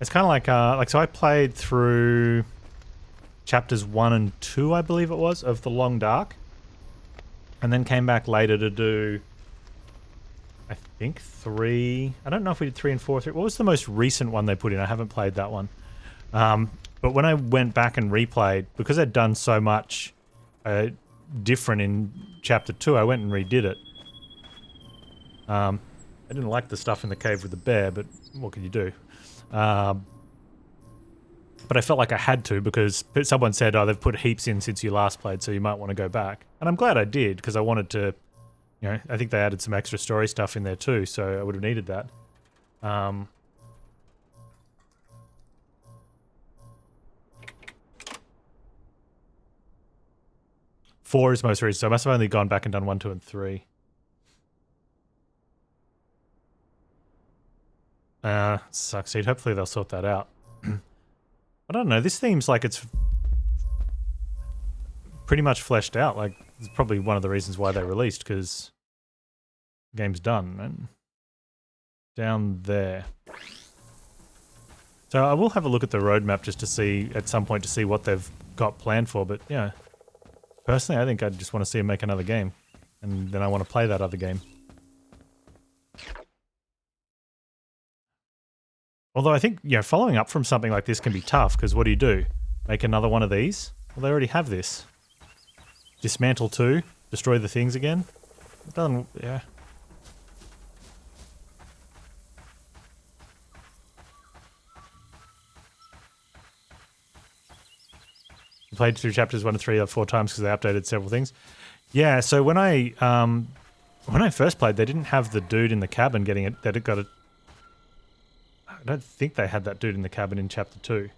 It's kind of like so I played through chapters 1 and 2, I believe it was, of The Long Dark. And then came back later to do, I think, 3. I don't know if we did 3 and 4. What was the most recent one they put in? I haven't played that one. But when I went back and replayed, because I'd done so much different in chapter 2, I went and redid it. I didn't like the stuff in the cave with the bear, but what can you do? But I felt like I had to because someone said, oh, they've put heaps in since you last played, so you might want to go back. And I'm glad I did, because I wanted to, you know, I think they added some extra story stuff in there too, so I would have needed that. 4 is most recent, so I must have only gone back and done 1, 2, and 3. Succeed. Hopefully they'll sort that out. I don't know, this seems like it's pretty much fleshed out. Like, it's probably one of the reasons why they released, because the game's done. And down there. So I will have a look at the roadmap just to see, at some point, to see what they've got planned for, but yeah. Personally, I think I just want to see them make another game. And then I want to play that other game. Although I think, you know, following up from something like this can be tough, because what do? Make another one of these? Well, they already have this. Dysmantle 2? Destroy the things again? It doesn't, yeah. I played through chapters 1 and 3 or 4 times because they updated several things. Yeah, so when I first played, they didn't have the dude in the cabin getting it, that it got it. I don't think they had that dude in the cabin in chapter 2.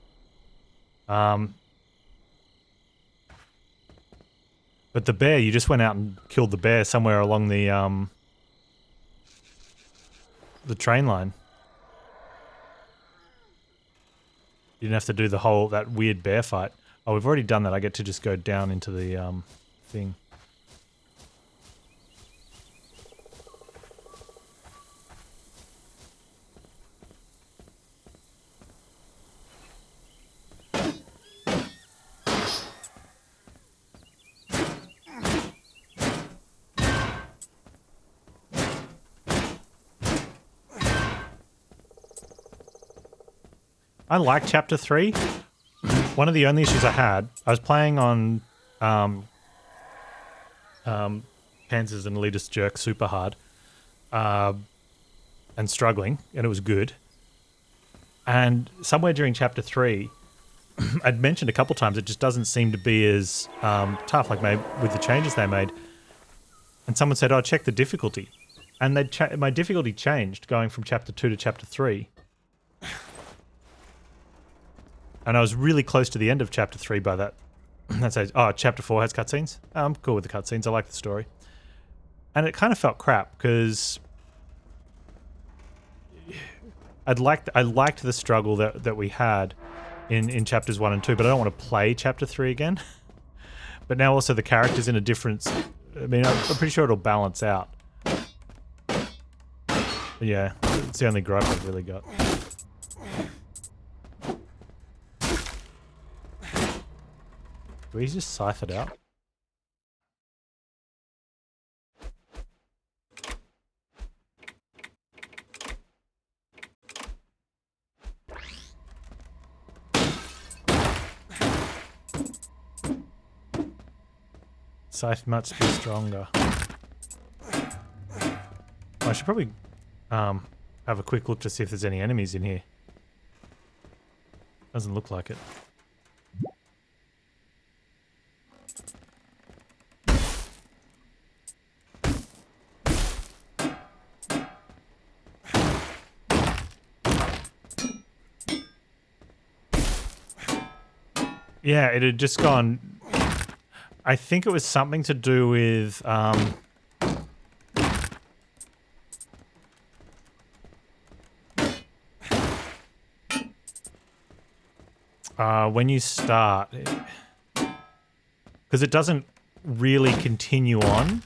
But the bear, you just went out and killed the bear somewhere along the train line. You didn't have to do the whole, that weird bear fight. Oh, we've already done that. I get to just go down into the thing. I like chapter 3. One of the only issues I had, I was playing on Panz's and elitist jerk super hard and struggling, and it was good. And somewhere during chapter 3, I'd mentioned a couple times it just doesn't seem to be as tough, like maybe with the changes they made. And someone said, "Oh, check the difficulty," and my difficulty changed going from chapter 2 to chapter 3. And I was really close to the end of chapter 3 by that stage. Oh, chapter 4 has cutscenes? Oh, I'm cool with the cutscenes. I like the story. And it kind of felt crap, because I liked the struggle that we had in chapters 1 and 2, but I don't want to play chapter 3 again. But now also the character's in a different... I mean, I'm pretty sure it'll balance out. But yeah, it's the only gripe I've really got. Do we just scythe it out? Scythe must be stronger. I should probably have a quick look to see if there's any enemies in here. Doesn't look like it. Yeah, it had just gone... I think it was something to do with... when you start... Because it doesn't really continue on.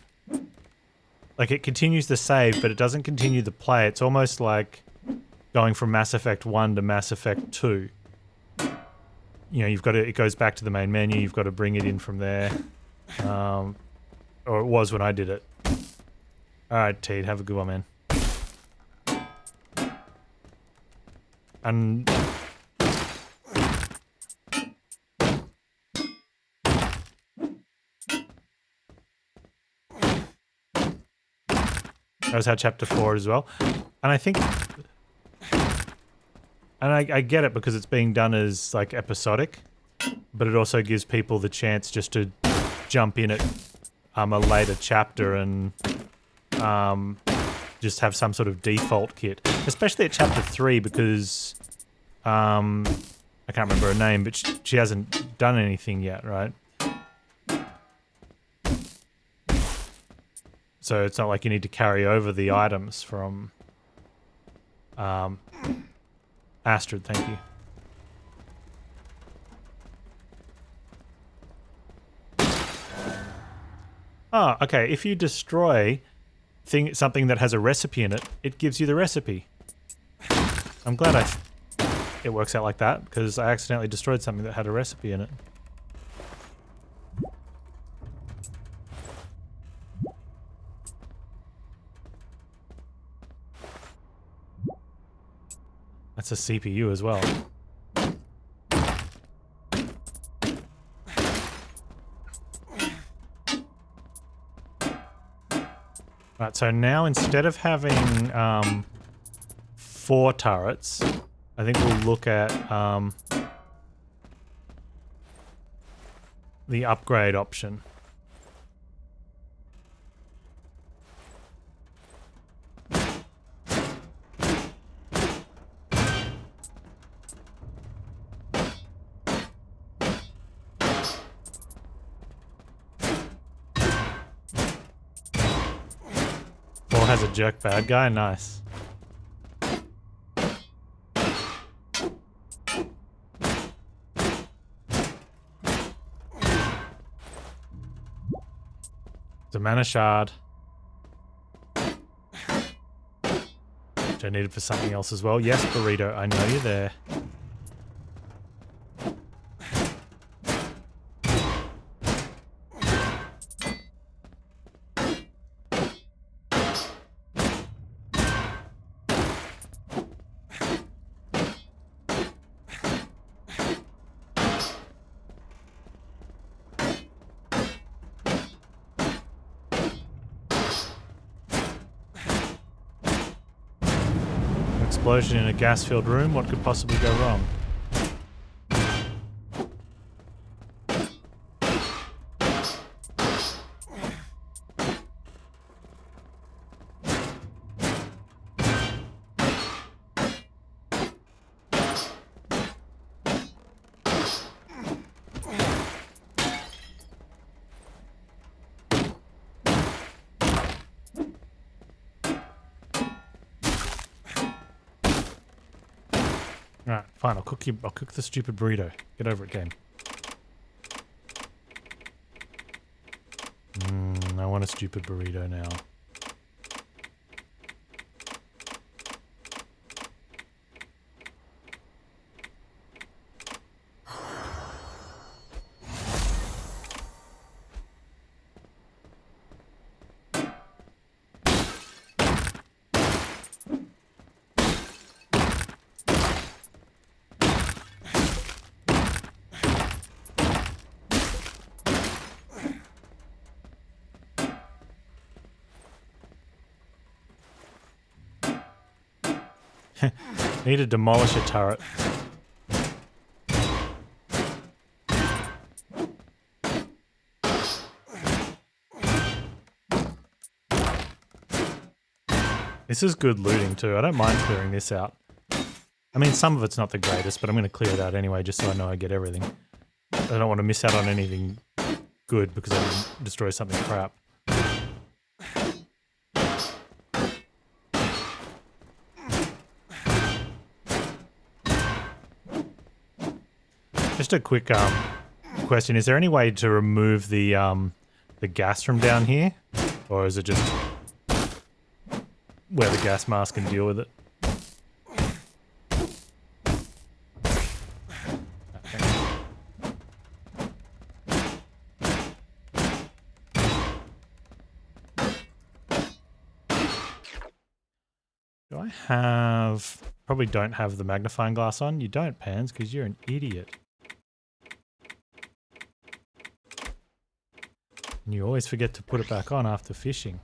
Like, it continues the save, but it doesn't continue the play. It's almost like going from Mass Effect 1 to Mass Effect 2. You know, you've got to, it goes back to the main menu, you've got to bring it in from there. Or it was when I did it. Alright, Teed, have a good one, man. And... that was how Chapter 4 as well. And I think... and I get it because it's being done as, like, episodic. But it also gives people the chance just to jump in at a later chapter and just have some sort of default kit. Especially at Chapter 3 because... I can't remember her name, but she hasn't done anything yet, right? So it's not like you need to carry over the items from Astrid, thank you. Ah, okay, if you destroy something that has a recipe in it, it gives you the recipe. I'm glad it works out like that, because I accidentally destroyed something that had a recipe in it. That's a CPU as well. Right, so now instead of having 4 turrets, I think we'll look at the upgrade option. Has a jerk bad guy? Nice. It's a mana shard. Which I needed for something else as well. Yes, Burrito, I know you're there. Explosion in a gas-filled room. What could possibly go wrong? Alright, fine, I'll cook the stupid burrito. Get over it, game. I want a stupid burrito now. Need to demolish a turret. This is good looting too. I don't mind clearing this out. I mean, some of it's not the greatest, but I'm going to clear it out anyway just so I know I get everything. I don't want to miss out on anything good because I didn't destroy something crap. Just a quick question. Is there any way to remove the gas from down here? Or is it just where the gas mask can deal with it? I have... Probably don't have the magnifying glass on. You don't, Panz, because you're an idiot. And you always forget to put it back on after fishing.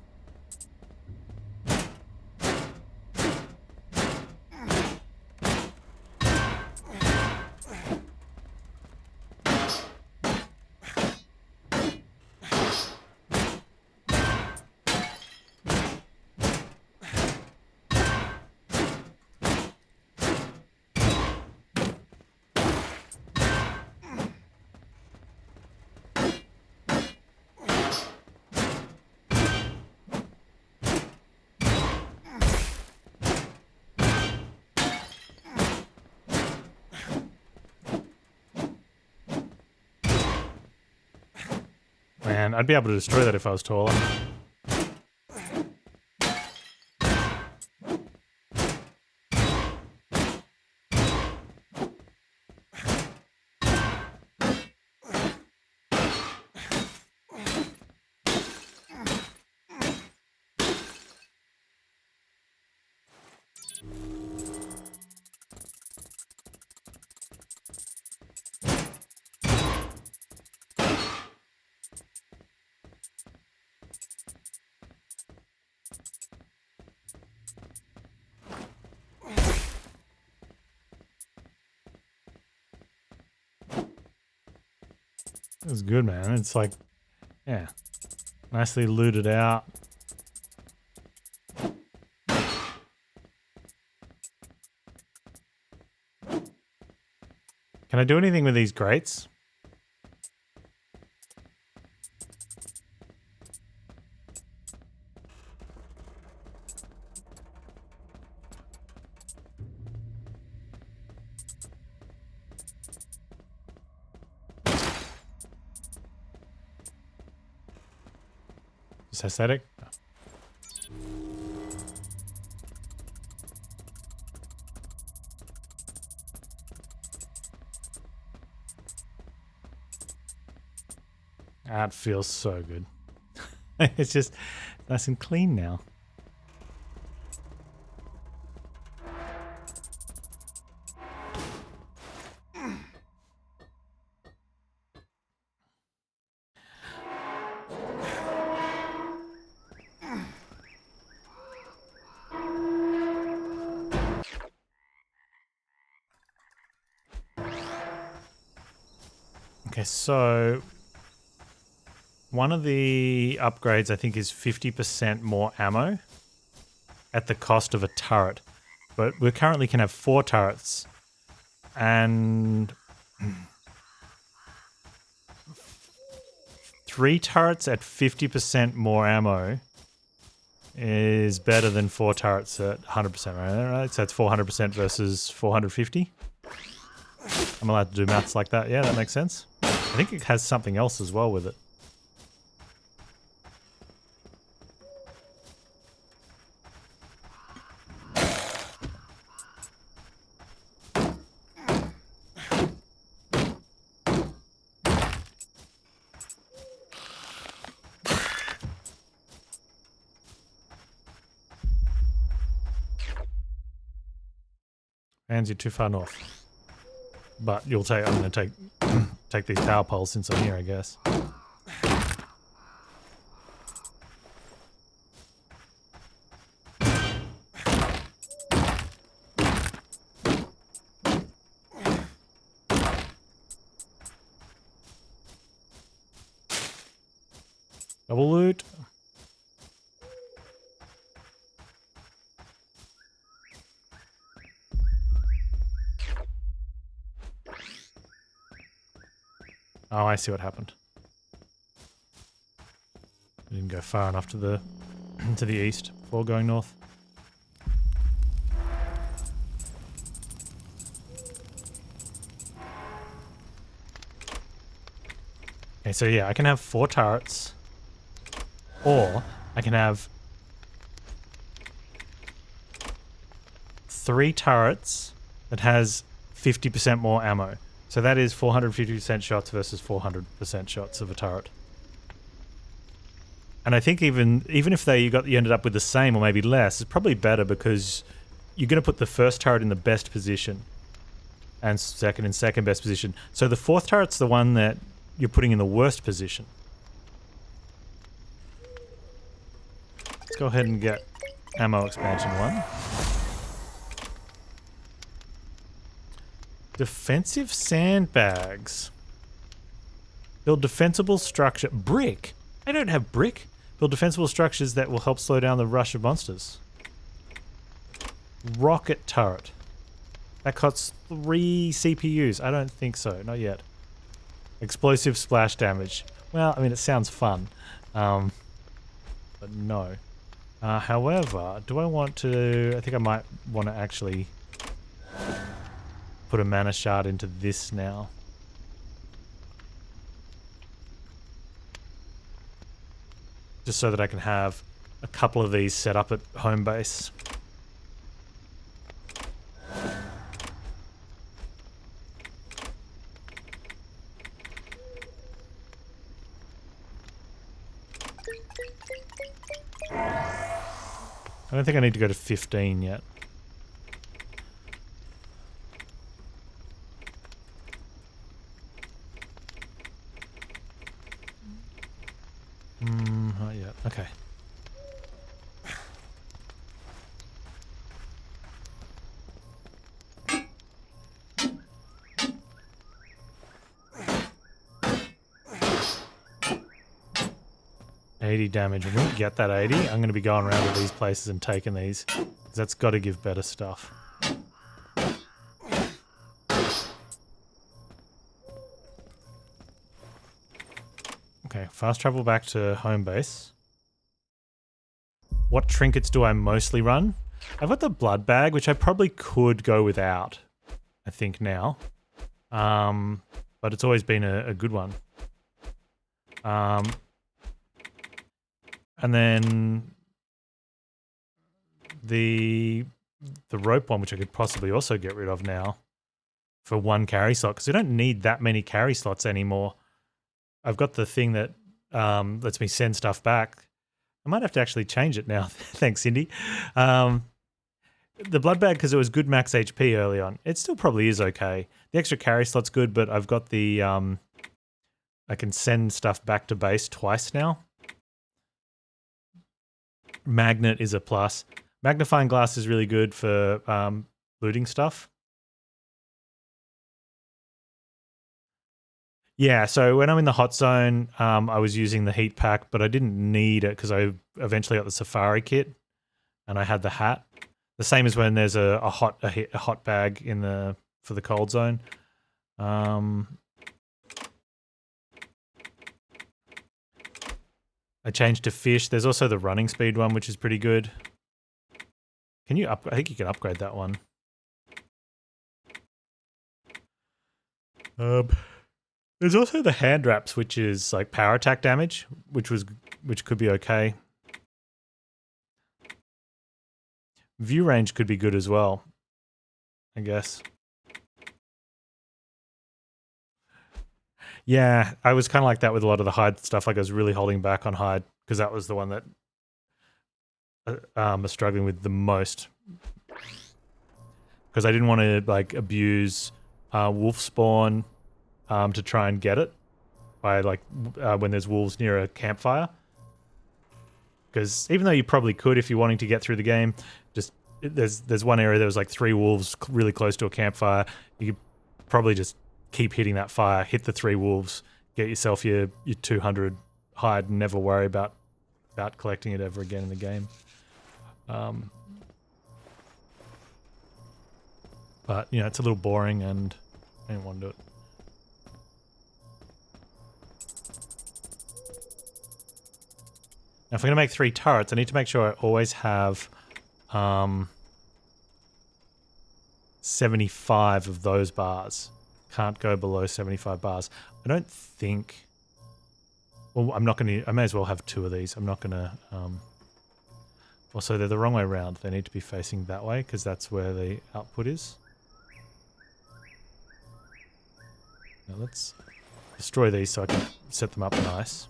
Man, I'd be able to destroy that if I was taller. It was good, man. It's like, yeah, nicely looted out. Can I do anything with these grates? Just aesthetic? No. That feels so good. It's just nice and clean now. Okay, so one of the upgrades I think is 50% more ammo at the cost of a turret. But we currently can have 4 turrets and 3 turrets at 50% more ammo is better than 4 turrets at 100%, right? So it's 400% versus 450. I'm allowed to do maths like that. Yeah, that makes sense. I think it has something else as well with it. Panz, you're too far north. But I'm gonna take these power poles since I'm here, I guess. Double loot. Oh, I see what happened. I didn't go far enough to the to the east before going north. Okay, so yeah, I can have 4 turrets, or I can have 3 turrets that has 50% more ammo. So that is 450% shots versus 400% shots of a turret. And I think even if you ended up with the same or maybe less, it's probably better because you're going to put the first turret in the best position, and second in second best position. So the fourth turret's the one that you're putting in the worst position. Let's go ahead and get ammo expansion 1. Defensive sandbags. Build defensible structure. Brick? I don't have brick. Build defensible structures that will help slow down the rush of monsters. Rocket turret. That costs 3 CPUs. I don't think so. Not yet. Explosive splash damage. Well, I mean, it sounds fun. But no. However, do I want to... I think I might want to actually put a mana shard into this now. Just so that I can have a couple of these set up at home base. I don't think I need to go to 15 yet. Not yet. Okay. Damage. When we get that 80, I'm going to be going around to these places and taking these. That's got to give better stuff. Okay, fast travel back to home base. What trinkets do I mostly run? I've got the blood bag, which I probably could go without, I think now. But it's always been a good one. And then the rope one, which I could possibly also get rid of now for 1 carry slot, because we don't need that many carry slots anymore. I've got the thing that lets me send stuff back. I might have to actually change it now. Thanks, Cindy. The blood bag, because it was good max HP early on. It still probably is okay. The extra carry slot's good, but I've got the... I can send stuff back to base twice now. Magnet is a plus. Magnifying glass is really good for looting stuff. Yeah, so when I'm in the hot zone, I was using the heat pack, but I didn't need it because I eventually got the safari kit and I had the hat. The same as when there's a hot bag in for the cold zone. I changed to fish. There's also the running speed one, which is pretty good. Can you I think you can upgrade that one. There's also the hand wraps, which is like power attack damage, which could be okay. View range could be good as well, I guess. Yeah, I was kind of like that with a lot of the hide stuff. Like I was really holding back on hide because that was the one that I was struggling with the most. Because I didn't want to like abuse wolf spawn to try and get it by like when there's wolves near a campfire. Because even though you probably could if you're wanting to get through the game, just there's one area there was like 3 wolves really close to a campfire. You could probably just keep hitting that fire, hit the 3 wolves, get yourself your 200 hide, and never worry about collecting it ever again in the game. But you know, it's a little boring, and I didn't want to do it. Now, if I'm going to make 3 turrets, I need to make sure I always have 75 of those bars. Can't go below 75 bars. I don't think... Well, I'm not going to... I may as well have 2 of these. I'm not going to... Also, they're the wrong way around. They need to be facing that way, because that's where the output is. Now let's destroy these so I can set them up nice.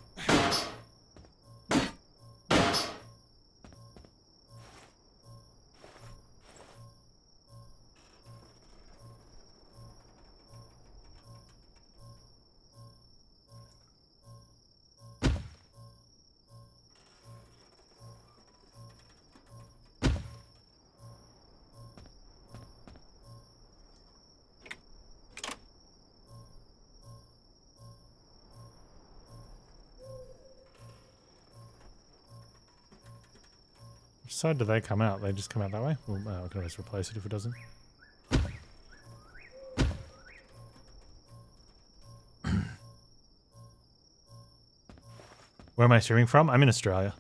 side do they come out? They just come out that way? Well, we can always replace it if it doesn't. Where am I streaming from? I'm in Australia.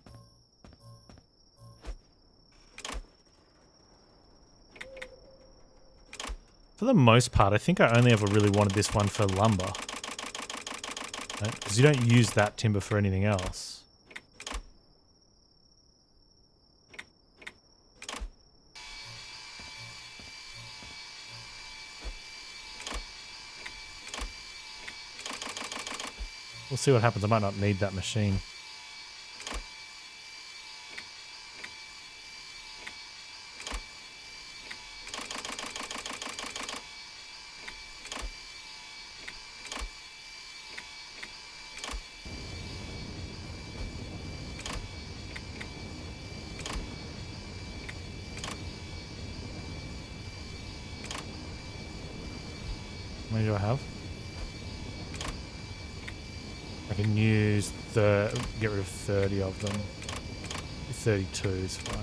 For the most part, I think I only ever really wanted this one for lumber. Because you don't use that timber for anything else. We'll see what happens. I might not need that machine. How many do I have? I can use get rid of 30 of them. 32 is fine.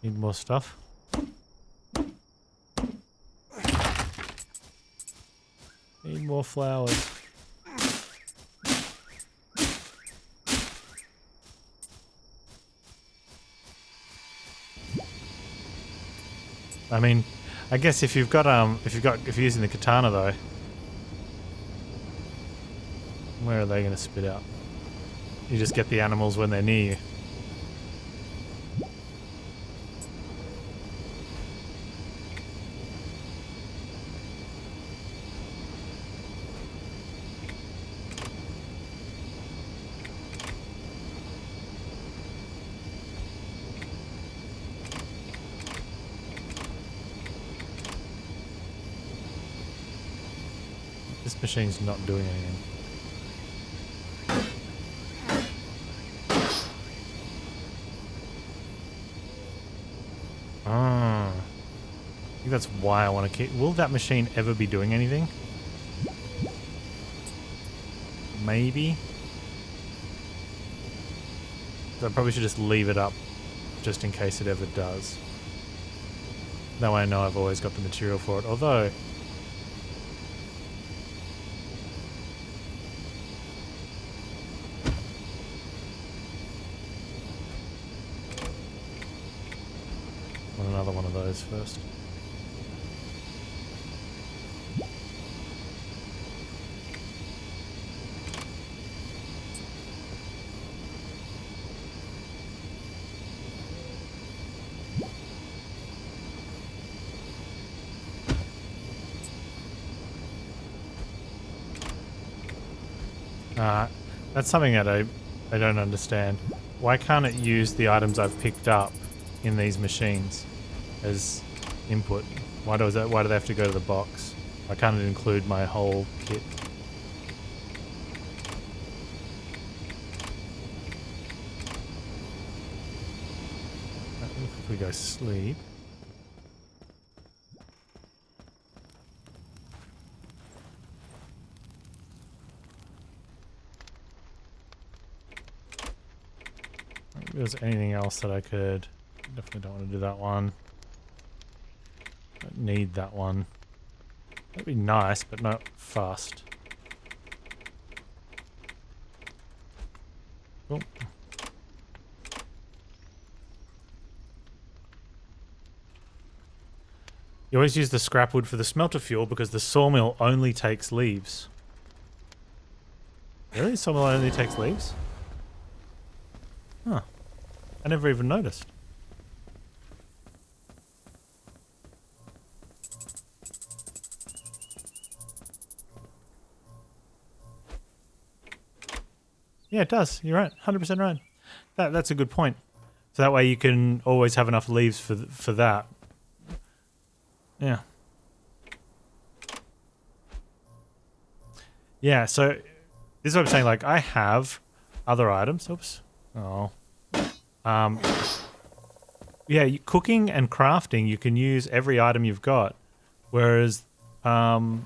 Need more stuff. Need more flowers. I mean, I guess if you're using the katana though, where are they going to spit out? You just get the animals when they're near you. This machine's not doing anything. Ah. I think that's why I want to keep... Will that machine ever be doing anything? Maybe. So I probably should just leave it up just in case it ever does. That way I know I've always got the material for it. Although... another one of those first. That's something that I don't understand. Why can't it use the items I've picked up in these machines as input? Why do they have to go to the box? Why can't it include my whole kit? If we go sleep. If there's anything else that I could... Definitely don't want to do that one. Don't need that one. That'd be nice, but not fast. Cool. You always use the scrap wood for the smelter fuel because the sawmill only takes leaves. Really? The sawmill only takes leaves? Huh. I never even noticed. Yeah, it does. You're right. 100% right. That's a good point. So that way you can always have enough leaves for that. Yeah. Yeah, so this is what I'm saying. Like, I have other items. Oops. Oh. Yeah, cooking and crafting, you can use every item you've got. Whereas, for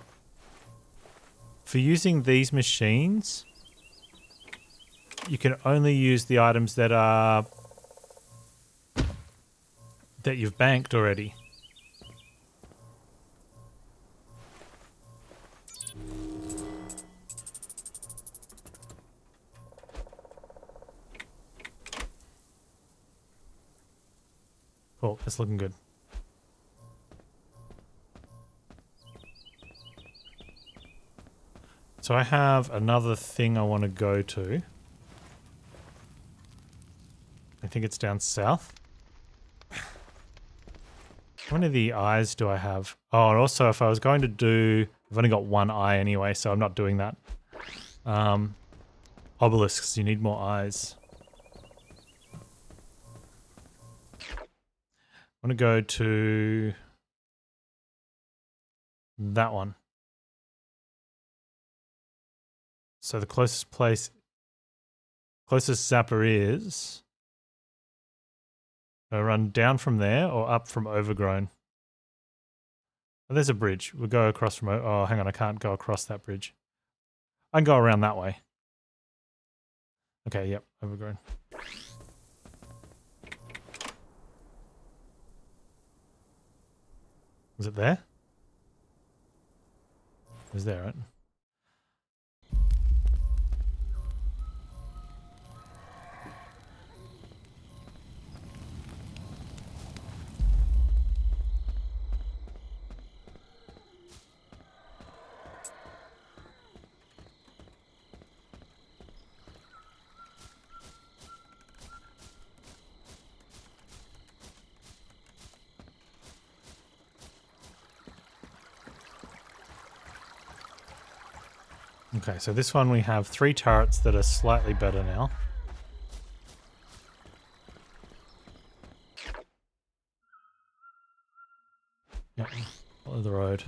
using these machines, you can only use the items that are that you've banked already. Cool, that's looking good. So I have another thing I want to go to. I think it's down south. How many of the eyes do I have? Oh, and also if I was going to do... I've only got one eye anyway, so I'm not doing that. Obelisks, you need more eyes. I want to go to... that one. So the closest zapper is... I run down from there or up from Overgrown. Oh, there's a bridge. We'll go across from... Oh, hang on. I can't go across that bridge. I can go around that way. Okay, yep. Overgrown. Was it there? It was there, right? Okay, so this one we have 3 turrets that are slightly better now. Yep, follow the road.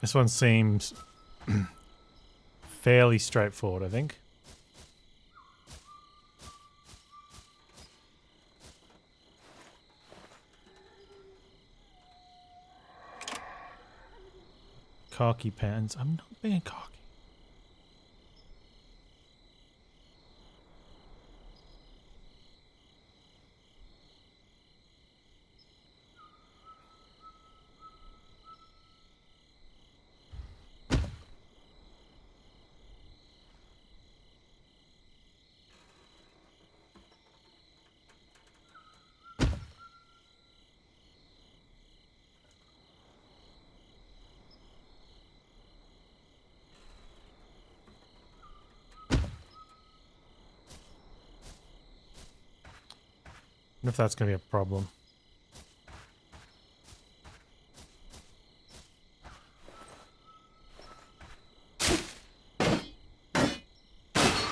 This one seems fairly straightforward, I think. Cocky Panz. I'm not being cocky. I wonder if that's going to be a problem.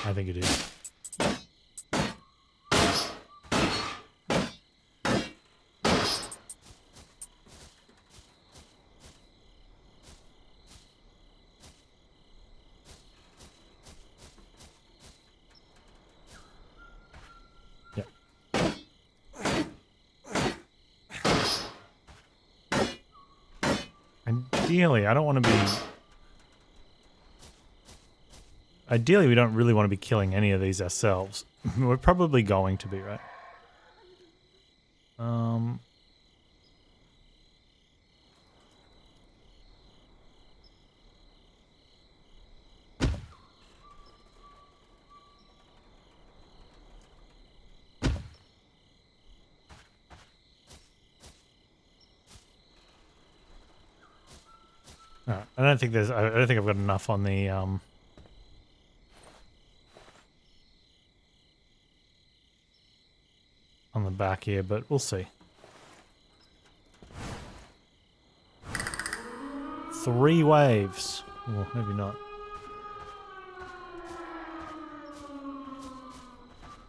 I think it is. Ideally, I don't want to be... Ideally, we don't really want to be killing any of these ourselves. We're probably going to be, right? Alright, I don't think I've got enough on the back here, but we'll see. 3 waves. Well, maybe not.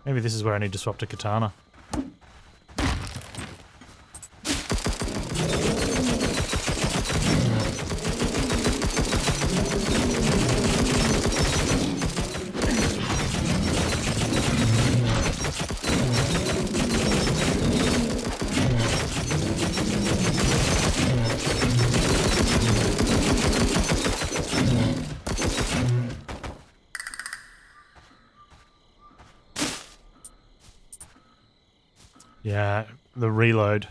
Maybe this is where I need to swap to katana. Yeah, the reload.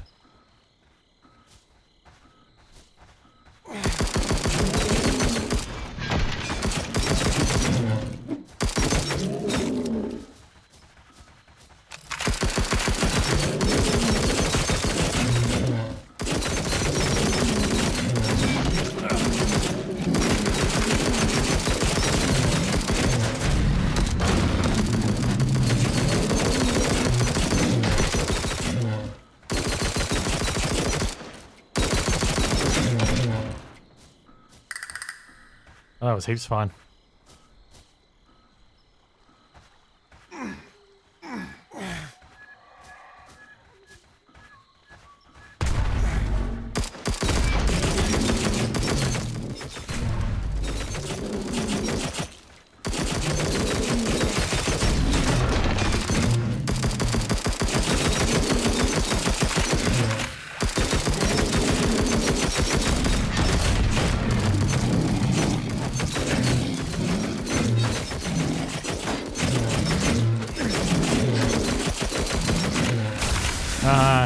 Oh, that was heaps fine.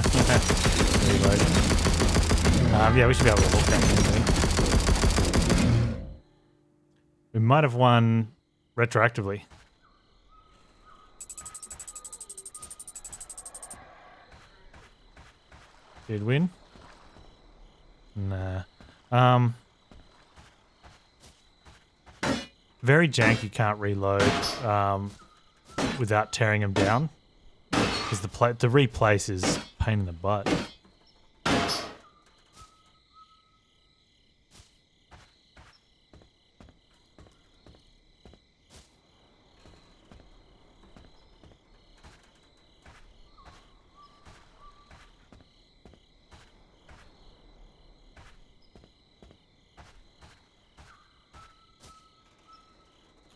Okay. Reload. Yeah, we should be able to walk that thing. We might have won retroactively. Did win? Nah. Very janky, can't reload without tearing them down. Because the replace is a pain in the butt.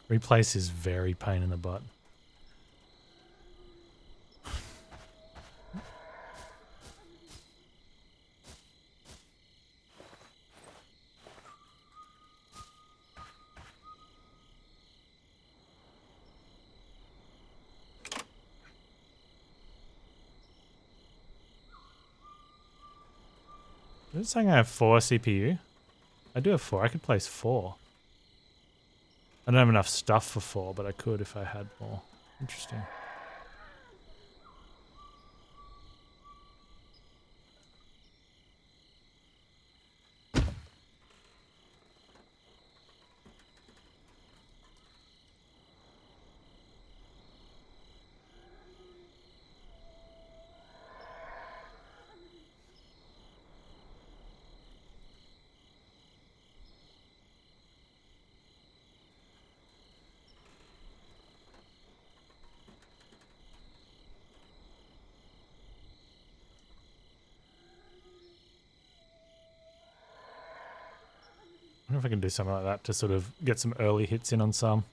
Replace is very pain in the butt. Is it saying I have 4 CPU? I do have 4. I could place 4. I don't have enough stuff for 4, but I could if I had more. Interesting. I wonder if I can do something like that to sort of get some early hits in on some.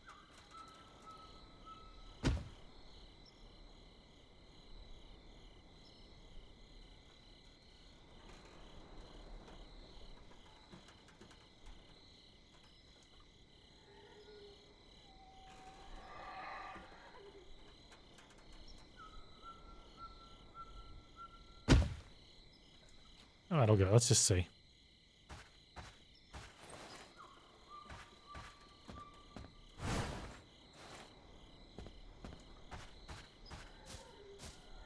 Oh, that'll go. Let's just see.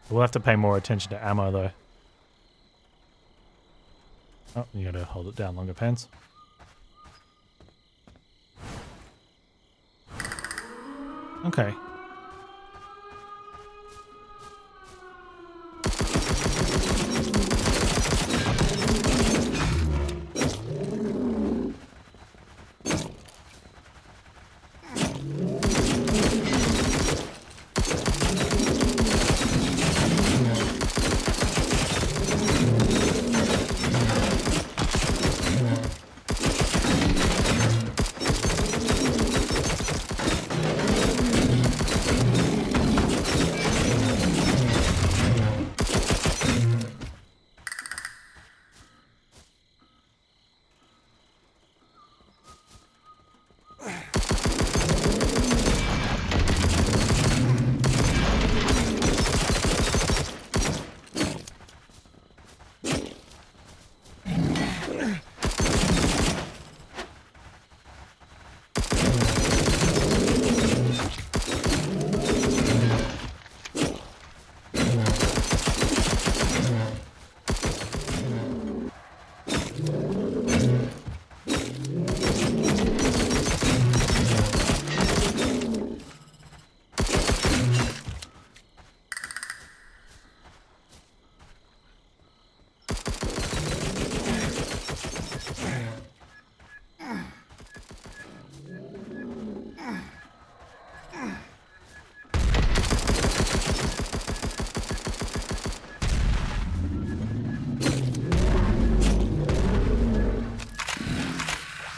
We'll have to pay more attention to ammo, though. Oh, you gotta hold it down longer, Panz. Okay.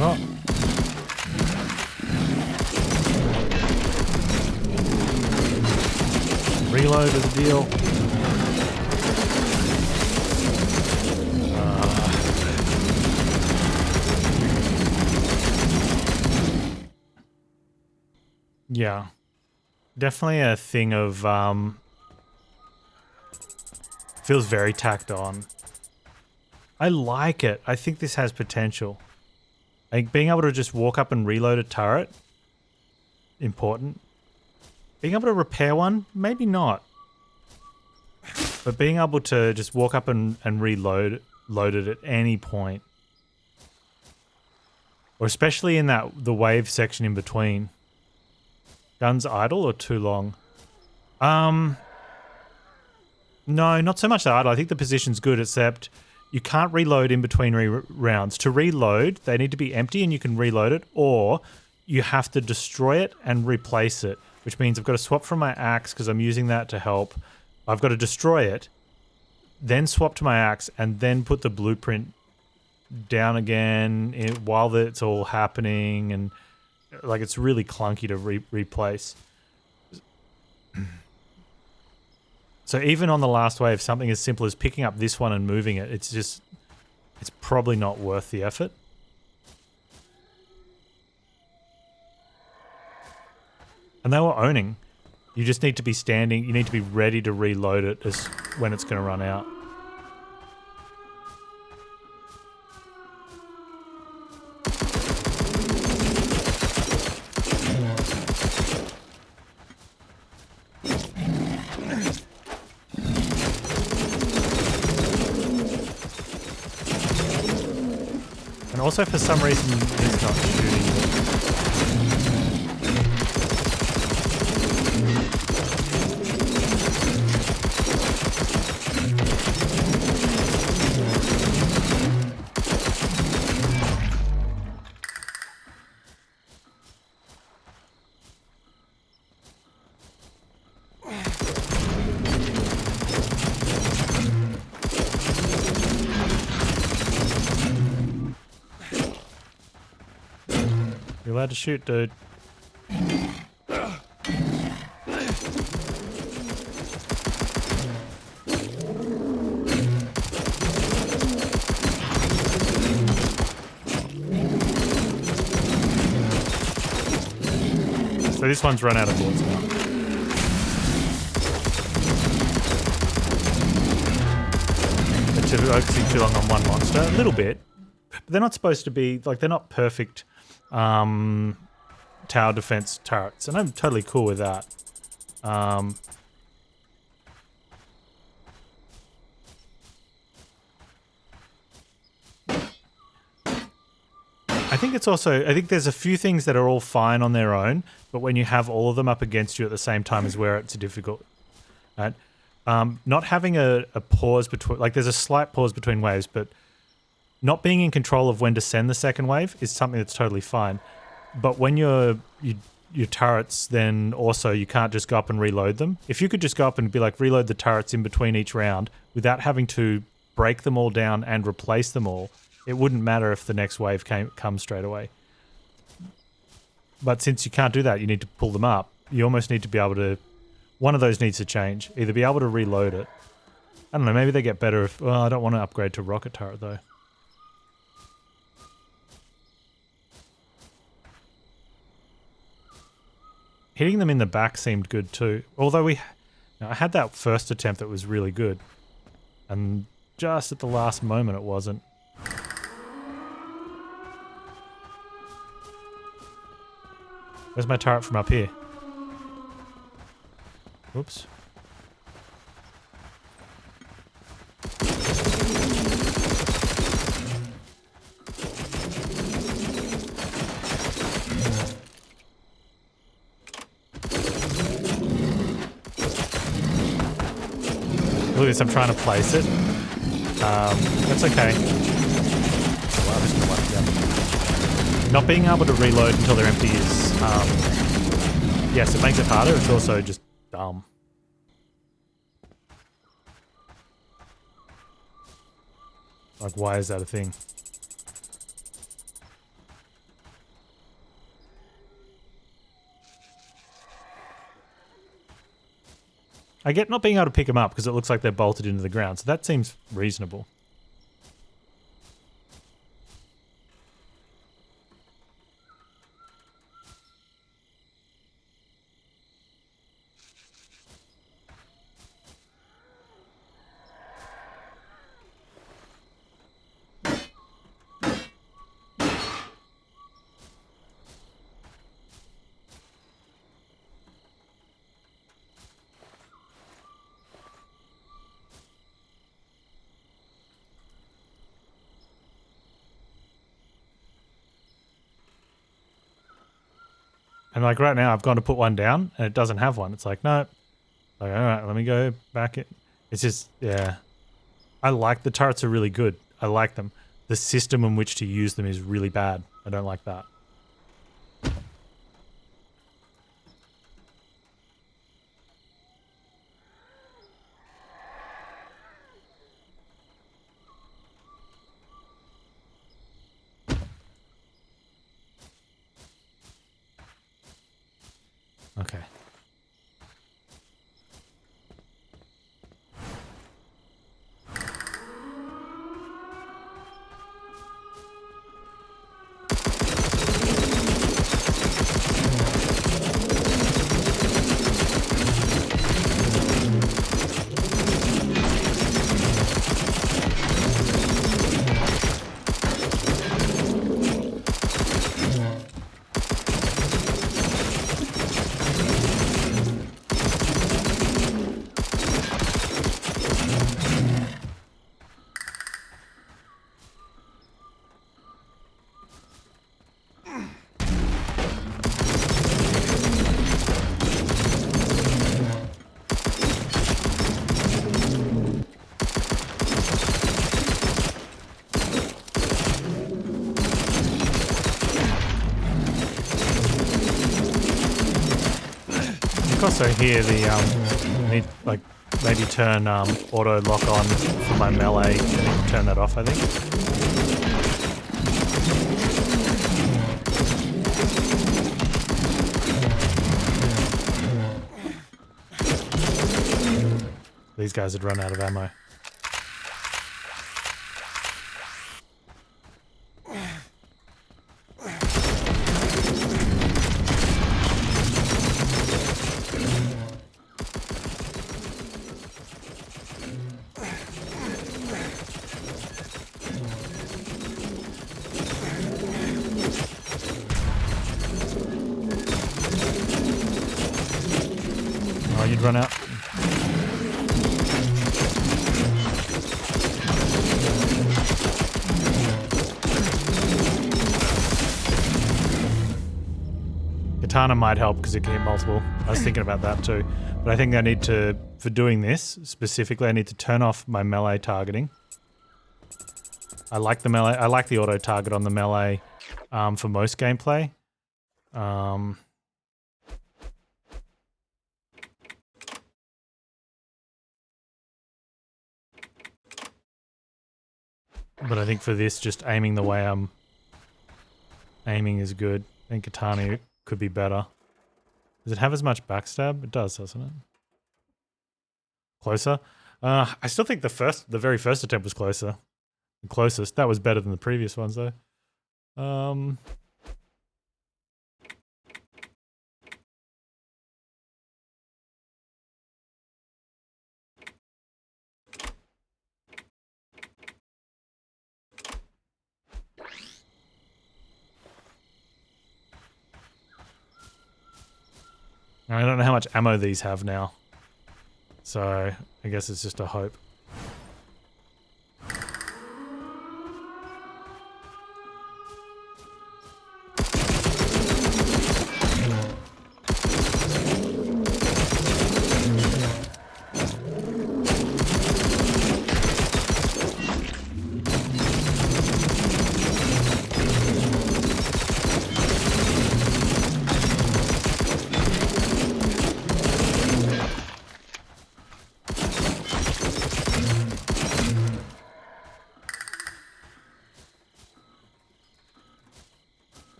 Oh. Reload is the deal. Yeah. Definitely a thing of, feels very tacked on. I like it. I think this has potential. Like, being able to just walk up and reload a turret, important. Being able to repair one, maybe not. But being able to just walk up and load it at any point. Or especially in the wave section in between. Guns idle or too long? No, not so much the idle. I think the position's good, except you can't reload in between rounds. To reload, they need to be empty and you can reload it, or you have to destroy it and replace it, which means I've got to swap from my axe because I'm using that to help. I've got to destroy it, then swap to my axe, and then put the blueprint down again while it's all happening, and like it's really clunky to replace. So even on the last wave, something as simple as picking up this one and moving it, it's probably not worth the effort. And they were owning. You just need to be standing, you need to be ready to reload it when it's going to run out. And also for some reason he's not shooting. You're allowed to shoot, dude. So this one's run out of bullets now. They're focusing too long on one monster. A little bit. But they're not supposed to be, like, they're not perfect tower defense turrets, and I'm totally cool with that. I think it's also, I think there's a few things that are all fine on their own, but when you have all of them up against you at the same time is where it's difficult. Right? Not having a pause between, like there's a slight pause between waves, but not being in control of when to send the second wave is something that's totally fine. But when your turrets, then also you can't just go up and reload them. If you could just go up and be like, reload the turrets in between each round without having to break them all down and replace them all, it wouldn't matter if the next wave comes straight away. But since you can't do that, you need to pull them up. You almost need to be able to... One of those needs to change. Either be able to reload it. I don't know, maybe they get better if... Well, I don't want to upgrade to rocket turret, though. Hitting them in the back seemed good, too. Although I had that first attempt that was really good. And just at the last moment, it wasn't. Where's my turret from up here? Oops. Look at this, I'm trying to place it. That's okay. Well, I'm just gonna wipe it down. Not being able to reload until they're empty is, yes, it makes it harder. It's also just dumb. Like, why is that a thing? I get not being able to pick them up because it looks like they're bolted into the ground, so that seems reasonable. And like right now, I've gone to put one down and it doesn't have one. It's like, no. Like, all right, let me go back. It's just, yeah. I like the turrets are really good. I like them. The system in which to use them is really bad. I don't like that. Okay. Also here the need like maybe turn auto lock on for my melee. I need to turn that off, I think. These guys had run out of ammo. You'd run out. katana might help because it can hit multiple. I was thinking about that too. But I think I need to, for doing this specifically, I need to turn off my melee targeting. I like the melee. I like the auto target on the melee for most gameplay. But I think for this, just aiming the way I'm aiming is good. I think katana could be better. Does it have as much backstab? It does, doesn't it? Closer? I still think the very first attempt was closer. The closest. That was better than the previous ones, though. I don't know how much ammo these have now. So, I guess it's just a hope.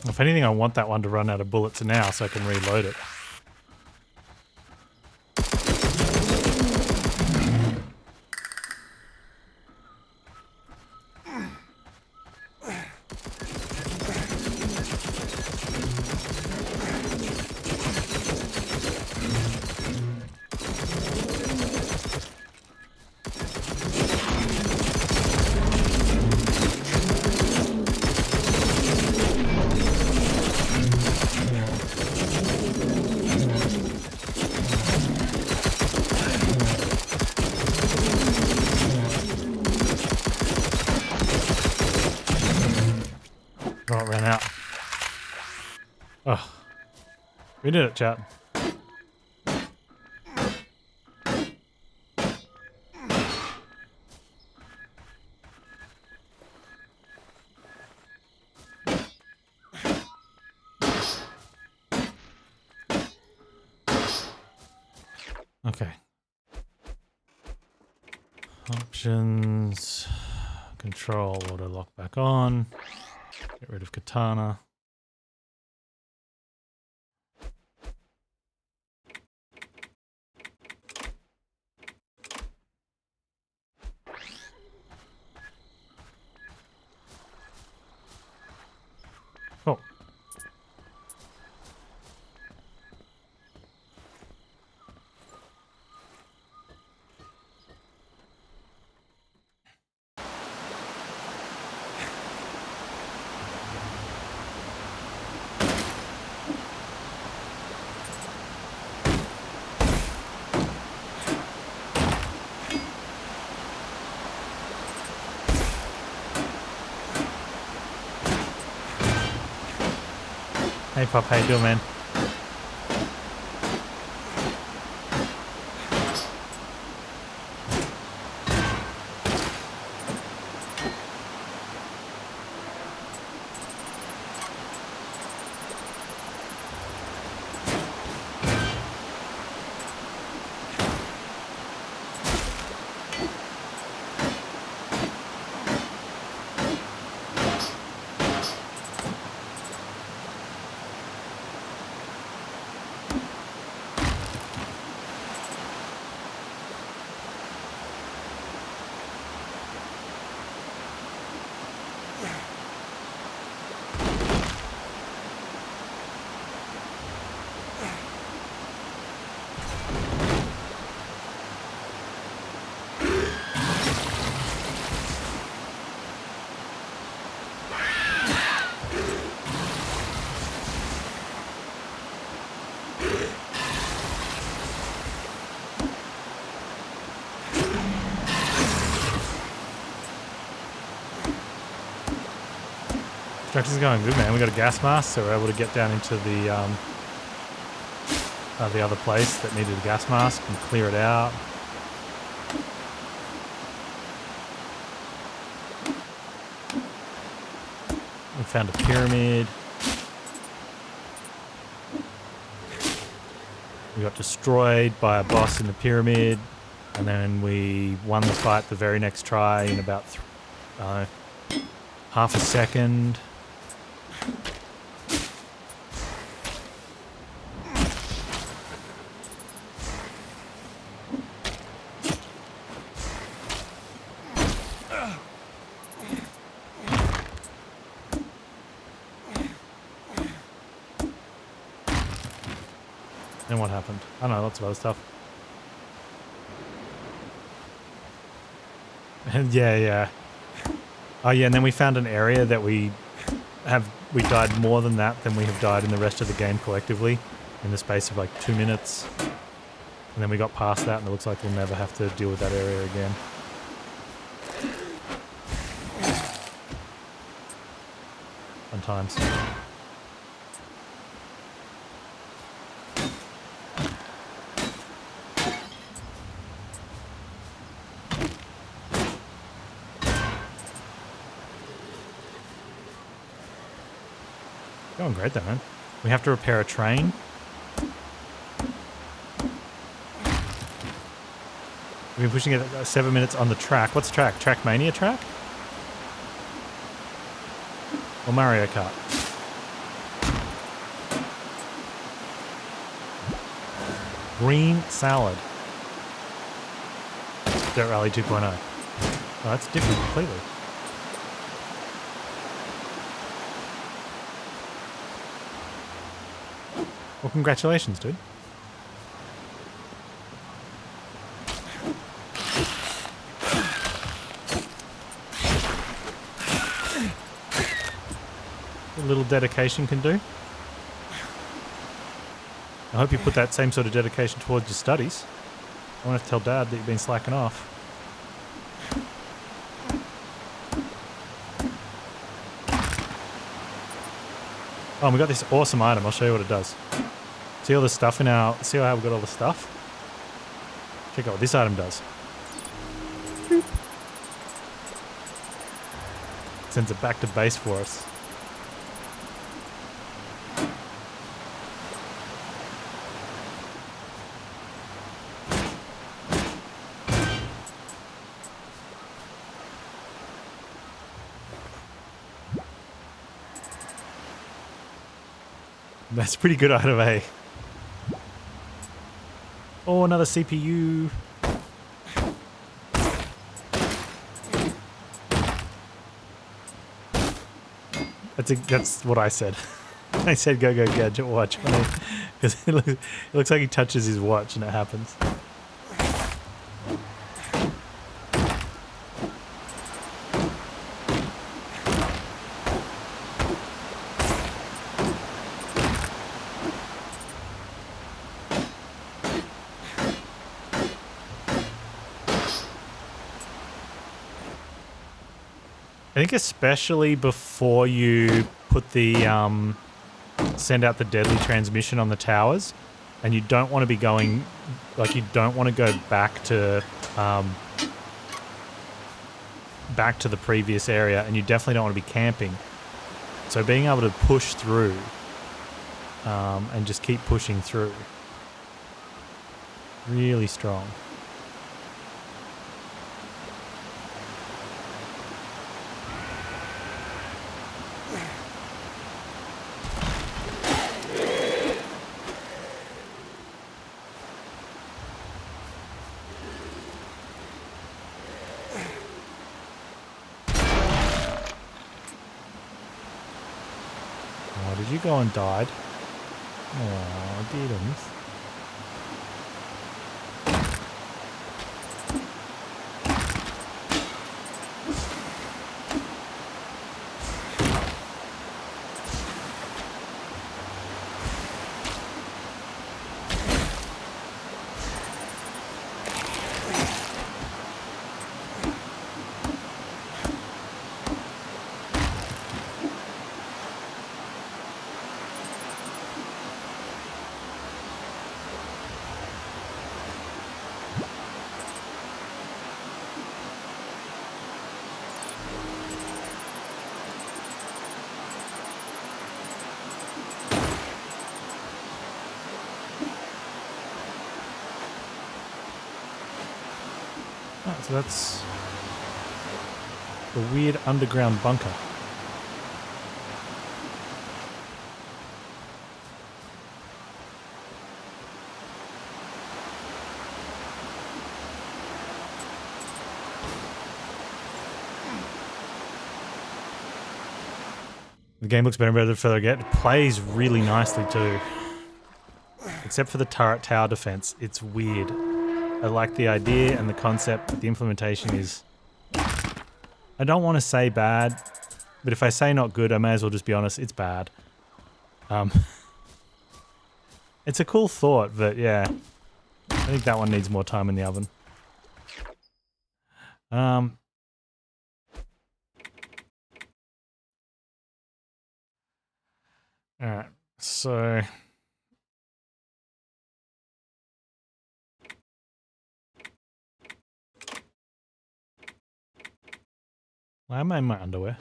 If anything, I want that one to run out of bullets now so I can reload it. Oh, it ran out. Oh. We did it, chat. Okay. Options. Control, auto lock back on. Get rid of katana. Oh. Hey Pop, how you doing, man? Construction's going good, man. We got a gas mask, so we're able to get down into the other place that needed a gas mask and clear it out. We found a pyramid. We got destroyed by a boss in the pyramid, and then we won the fight the very next try in about half a second. Then what happened? I don't know, lots of other stuff. And yeah. Oh yeah, and then we found an area that we died more than that than we have died in the rest of the game collectively in the space of like 2 minutes. And then we got past that and it looks like we'll never have to deal with that area again. Fun times. Going great though, man. We have to repair a train. We've been pushing it 7 minutes on the track. What's track? Trackmania track? Or Mario Kart? Green salad. Dirt Rally 2.0. Oh, that's different completely. Well, congratulations, dude. A little dedication can do. I hope you put that same sort of dedication towards your studies. I won't have to tell Dad that you've been slacking off. Oh, and we got this awesome item. I'll show you what it does. See all the stuff in our... See how we've got all the stuff? Check out what this item does. Boop. Sends it back to base for us. That's pretty good item, eh? Oh, another CPU. That's what I said. I said go gadget watch. Because it looks like he touches his watch and it happens. I think especially before you put the send out the deadly transmission on the towers, and you don't want to be going, like you don't want to go back to the previous area, and you definitely don't want to be camping. So being able to push through and just keep pushing through, really strong. Did you go and died? Oh, didn't. So that's the weird underground bunker. The game looks better and better the further I get. It plays really nicely too. Except for the turret tower defense. It's weird. I like the idea and the concept, but the implementation is... I don't want to say bad, but if I say not good, I may as well just be honest, it's bad. It's a cool thought, but yeah. I think that one needs more time in the oven. Alright, so... Why am I in my underwear?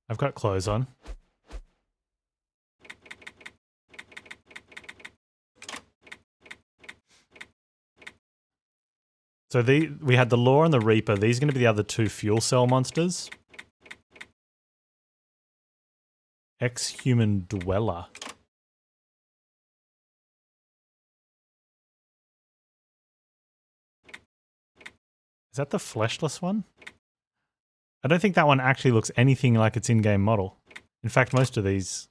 I've got clothes on. So we had the Law and the Reaper. These are going to be the other two fuel cell monsters. Ex-human dweller. Is that the fleshless one? I don't think that one actually looks anything like its in-game model. In fact, most of these,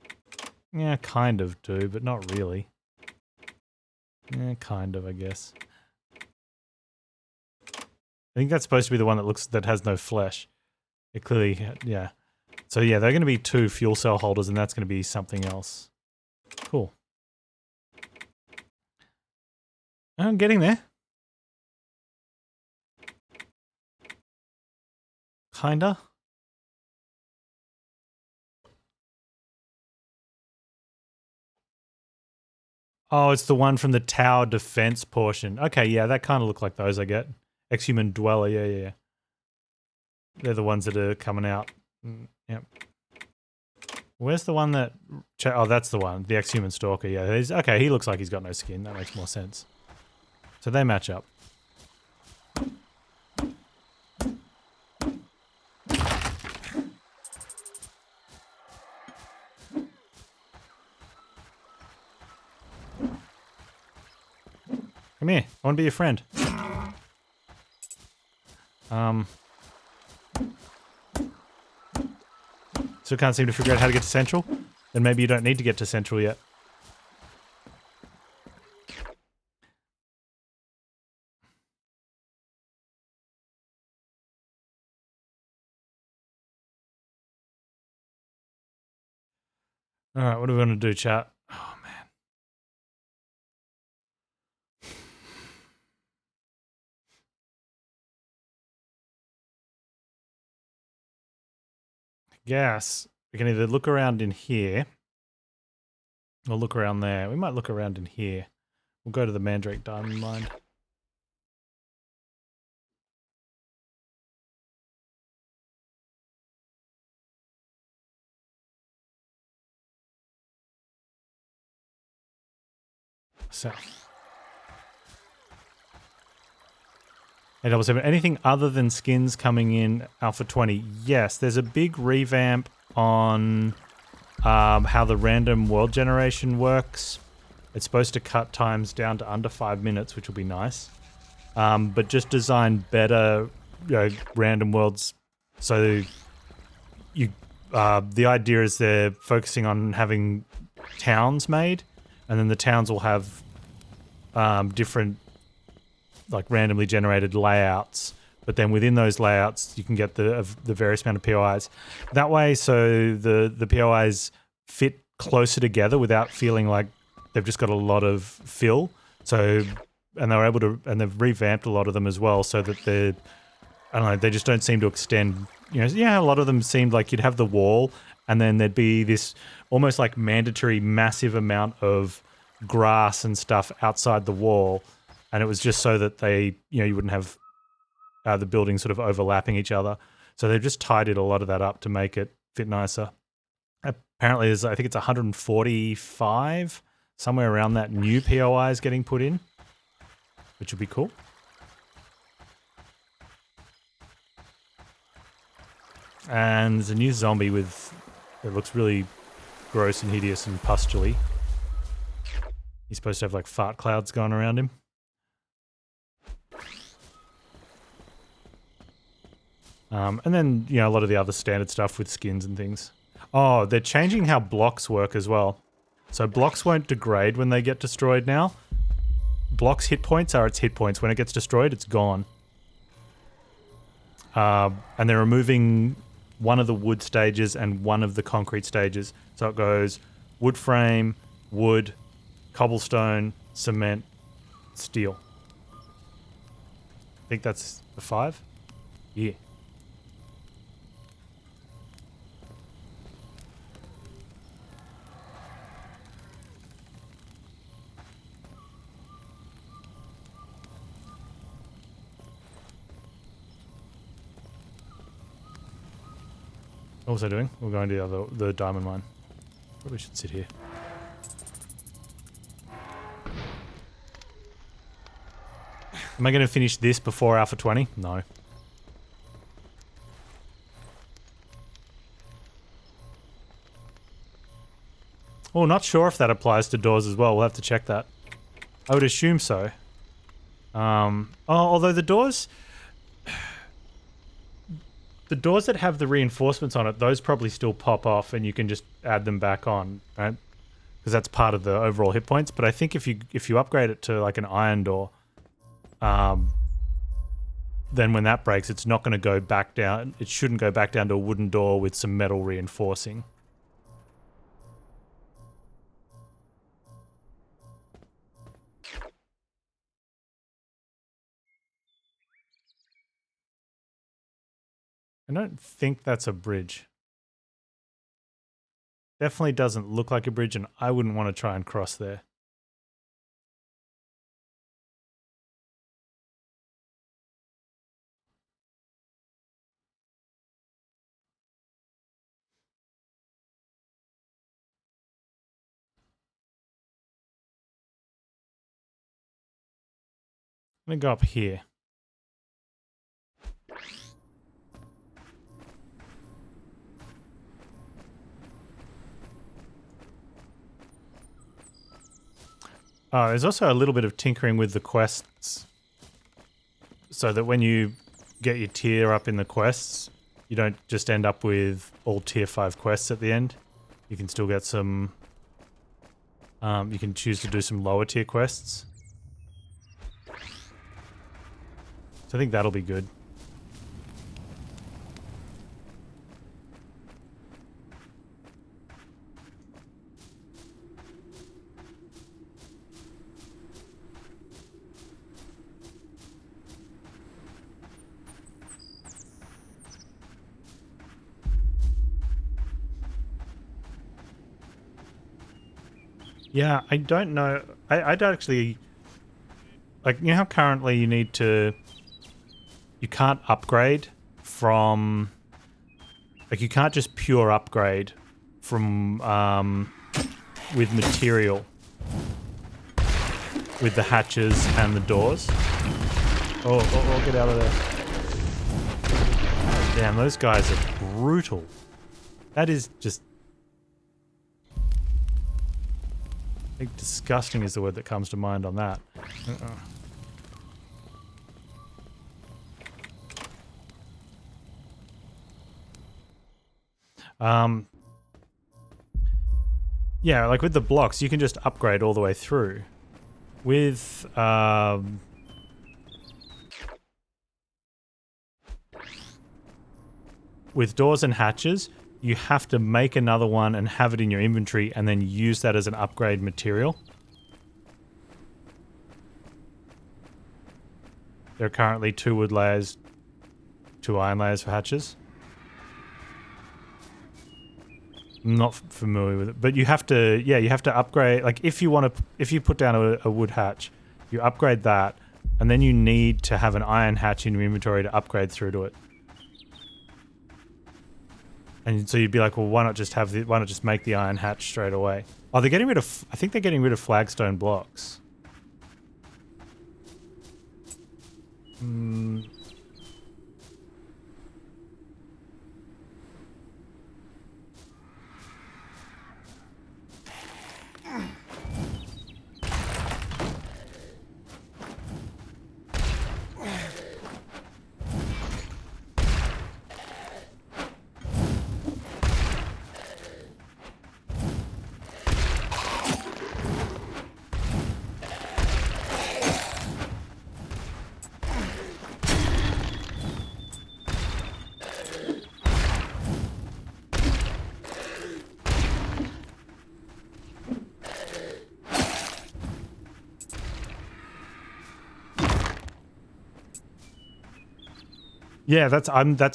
yeah, kind of do, but not really. Yeah, kind of, I guess. I think that's supposed to be the one that has no flesh. It clearly, yeah. So yeah, they're going to be two fuel cell holders, and that's going to be something else. Cool. I'm getting there. Kinda. Oh, it's the one from the tower defense portion. Okay, yeah, that kind of look like those I get. Ex-human dweller, yeah. They're the ones that are coming out. Yep. Where's the one that... Oh, that's the one. The ex-human stalker, yeah. Okay, he looks like he's got no skin. That makes more sense. So they match up. Come here. I want to be your friend. Still can't seem to figure out how to get to Central? Then maybe you don't need to get to Central yet. Alright, what do we want to do, chat? Oh, man. Yes. We can either look around in here or look around there. We might look around in here. We'll go to the Mandrake Diamond Mine. South. 877. Anything other than skins coming in Alpha 20? Yes, there's a big revamp on how the random world generation works. It's supposed to cut times down to under 5 minutes, which will be nice. But just design better random worlds. So the idea is they're focusing on having towns made, and then the towns will have different like randomly generated layouts, but then within those layouts you can get the various amount of POIs. That way, so the POIs fit closer together without feeling like they've just got a lot of fill. So, and they're able to, and they've revamped a lot of them as well, so that they're, I don't know, they just don't seem to extend. You know, yeah, a lot of them seemed like you'd have the wall, and then there'd be this almost like mandatory massive amount of grass and stuff outside the wall. And it was just so that they, you wouldn't have the buildings sort of overlapping each other. So they've just tidied a lot of that up to make it fit nicer. Apparently, I think it's 145, somewhere around that, new POIs getting put in, which would be cool. And there's a new zombie with... It looks really gross and hideous and pustuley. He's supposed to have like fart clouds going around him. And then, you know, a lot of the other standard stuff with skins and things. Oh, they're changing how blocks work as well. So blocks won't degrade when they get destroyed now. Blocks' hit points are its hit points. When it gets destroyed, it's gone. And they're removing one of the wood stages and one of the concrete stages. So it goes wood frame, wood, cobblestone, cement, steel. I think that's the 5? Yeah. What was I doing? We're going to the diamond mine. Probably should sit here. Am I going to finish this before Alpha 20? No. Oh, not sure if that applies to doors as well. We'll have to check that. I would assume so. Although the doors... The doors that have the reinforcements on it, those probably still pop off and you can just add them back on, right? Because that's part of the overall hit points. But I think if you upgrade it to like an iron door, then when that breaks, it's not going to go back down. It shouldn't go back down to a wooden door with some metal reinforcing. I don't think that's a bridge. Definitely doesn't look like a bridge, and I wouldn't want to try and cross there. I'm going to go up here. There's also a little bit of tinkering with the quests, so that when you get your tier up in the quests, you don't just end up with all tier 5 quests at the end. You can still get some... you can choose to do some lower tier quests. So I think that'll be good. Yeah, I don't know. I don't actually... Like, you know how currently you need to... You can't upgrade from... Like, you can't just pure upgrade from... with material. With the hatches and the doors. Oh, get out of there. Damn, those guys are brutal. That is just... I think disgusting is the word that comes to mind on that. Yeah, like with the blocks, you can just upgrade all the way through. With, with doors and hatches, you have to make another one and have it in your inventory and then use that as an upgrade material. There are currently 2 wood layers, 2 iron layers for hatches. I'm not familiar with it, but you have to, yeah, you have to upgrade. Like if you want to, if you put down a wood hatch, you upgrade that, and then you need to have an iron hatch in your inventory to upgrade through to it. And so you'd be like, well, why not just have the, why not just make the iron hatch straight away? Oh, they're getting rid of, I think they're getting rid of flagstone blocks. Yeah, that's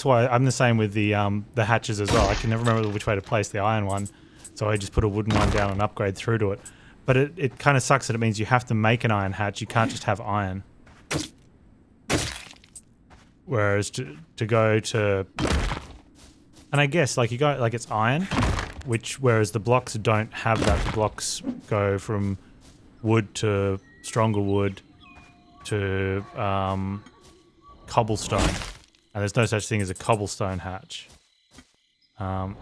why I'm the same with the hatches as well. I can never remember which way to place the iron one, so I just put a wooden one down and upgrade through to it. But it kind of sucks that it means you have to make an iron hatch. You can't just have iron. Whereas to go to, and I guess like you go like it's iron, whereas the blocks don't have that. The blocks go from wood to stronger wood to cobblestone, and there's no such thing as a cobblestone hatch. And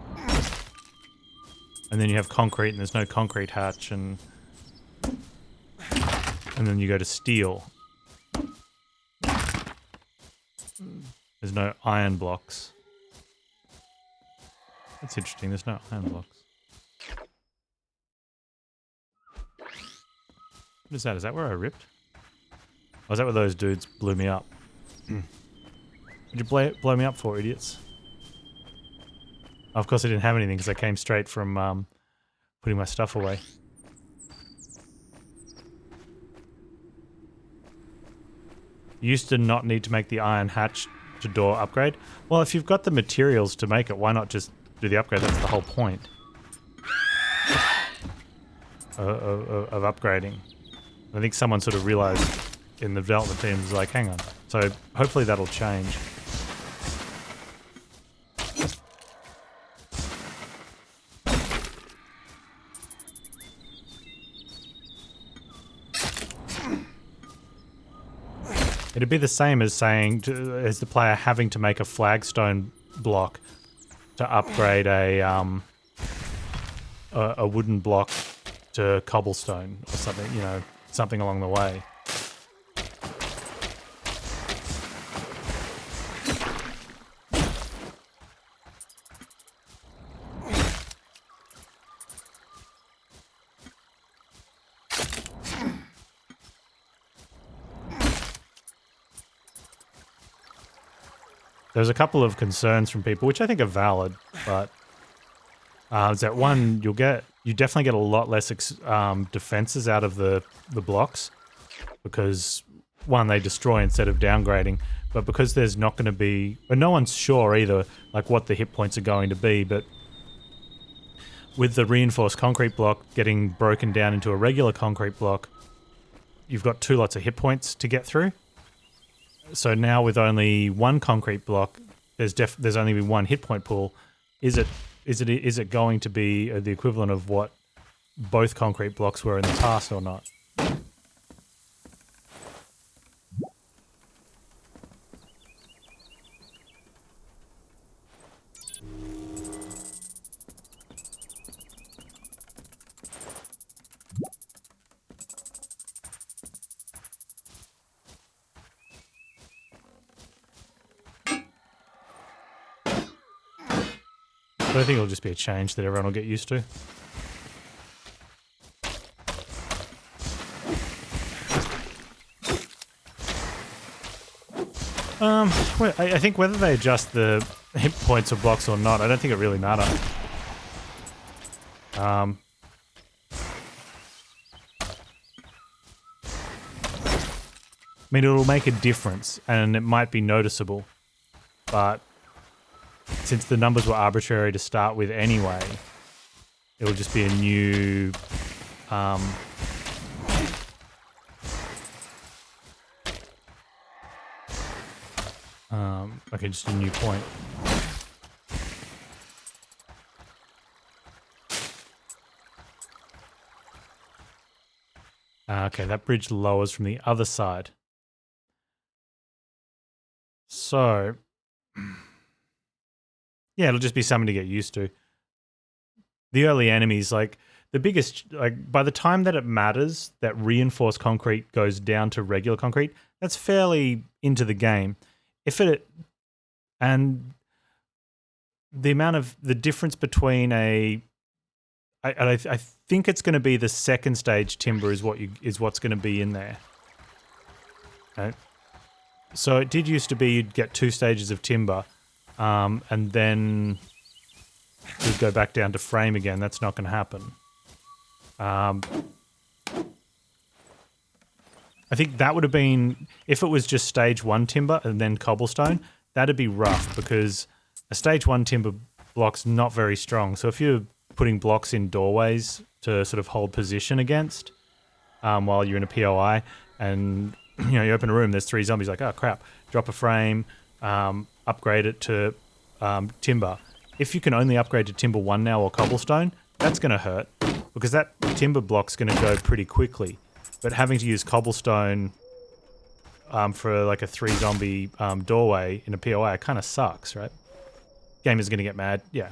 then you have concrete, and there's no concrete hatch, and then you go to steel. There's no iron blocks. That's interesting, there's no iron blocks. What is that? Is that where I ripped? Or is that where those dudes blew me up? What'd you blow me up for, idiots? Of course I didn't have anything because I came straight from putting my stuff away. You used to not need to make the iron hatch to door upgrade. Well, if you've got the materials to make it, why not just do the upgrade? That's the whole point of upgrading. I think someone sort of realized in the development team was like, hang on. So hopefully that'll change. It'd be the same as saying, as the player having to make a flagstone block to upgrade a wooden block to cobblestone or something, you know, something along the way. There's a couple of concerns from people, which I think are valid, but is that one, you definitely get a lot less defenses out of the blocks, because one, they destroy instead of downgrading, but because there's not going to be, but no one's sure either, like what the hit points are going to be, but with the reinforced concrete block getting broken down into a regular concrete block, you've got 2 lots of hit points to get through. So now with only one concrete block, there's only one hit point pool. Is it going to be the equivalent of what both concrete blocks were in the past or not? But I think it'll just be a change that everyone will get used to. I think whether they adjust the hit points of blocks or not, I don't think it really matters. I mean, it'll make a difference, and it might be noticeable, but since the numbers were arbitrary to start with anyway, it'll just be a new okay, just a new point. Okay, that bridge lowers from the other side. So yeah, it'll just be something to get used to. The early enemies, like the biggest, like by the time that it matters that reinforced concrete goes down to regular concrete, that's fairly into the game. And the amount of the difference between I think it's going to be the second stage timber is what's going to be in there. Okay. So it did used to be you'd get 2 stages of timber. And then we'd go back down to frame again. That's not going to happen. I think that would have been, if it was just stage 1 timber and then cobblestone, that'd be rough because a stage 1 timber block's not very strong. So if you're putting blocks in doorways to sort of hold position against while you're in a POI and you open a room, there's 3 zombies, like, oh crap, drop a frame, upgrade it to timber. If you can only upgrade to timber 1 now or cobblestone, that's going to hurt because that timber block's going to go pretty quickly. But having to use cobblestone for like a 3 zombie doorway in a POI kind of sucks, right? Gamers going to get mad, yeah,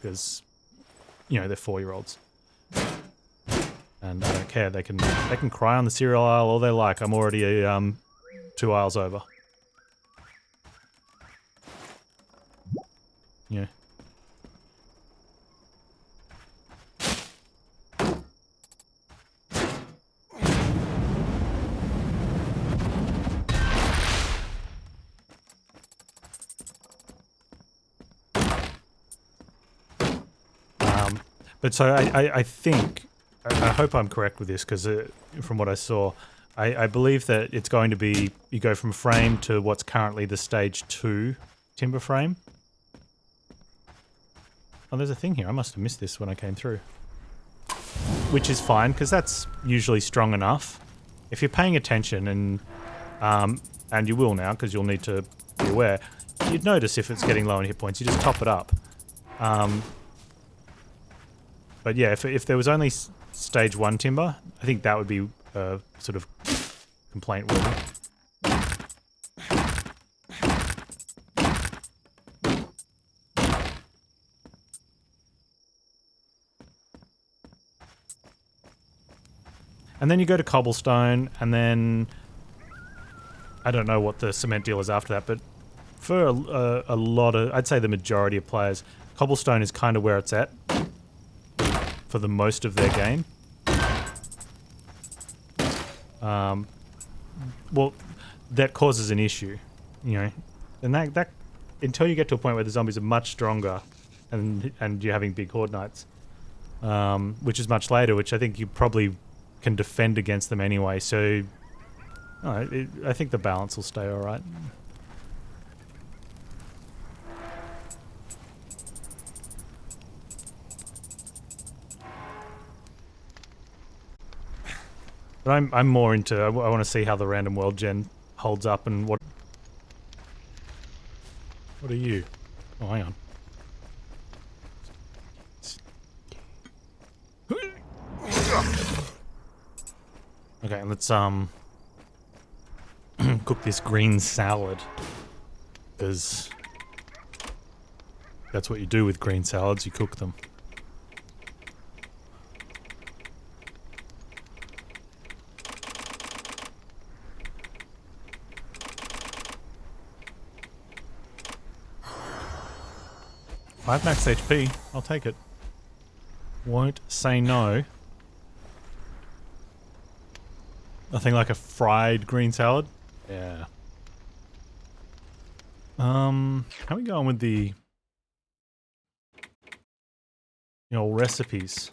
because they're 4-year-olds, and I don't care. They can cry on the cereal aisle all they like. I'm already 2 aisles over. Yeah. But so I think, I hope I'm correct with this because from what I saw, I believe that it's going to be, you go from frame to what's currently the stage 2 timber frame. Oh, there's a thing here. I must have missed this when I came through. Which is fine because that's usually strong enough. If you're paying attention, and you will now because you'll need to be aware, you'd notice if it's getting low in hit points. You just top it up. But yeah, if there was only stage 1 timber, I think that would be sort of complaint worthy. And then you go to cobblestone, and then I don't know what the cement deal is after that, but for a lot of, I'd say the majority of players, cobblestone is kind of where it's at for the most of their game. Well, that causes an issue, and that until you get to a point where the zombies are much stronger, and you're having big horde nights, which is much later, which I think you probably can defend against them anyway. So, I think the balance will stay all right. But I'm more into, I want to see how the random world gen holds up and what are you? Oh, hang on. Okay, let's cook this green salad, because that's what you do with green salads, you cook them. I have max HP. I'll take it. Won't say no. Nothing like a fried green salad? Yeah. How are we going with the recipes?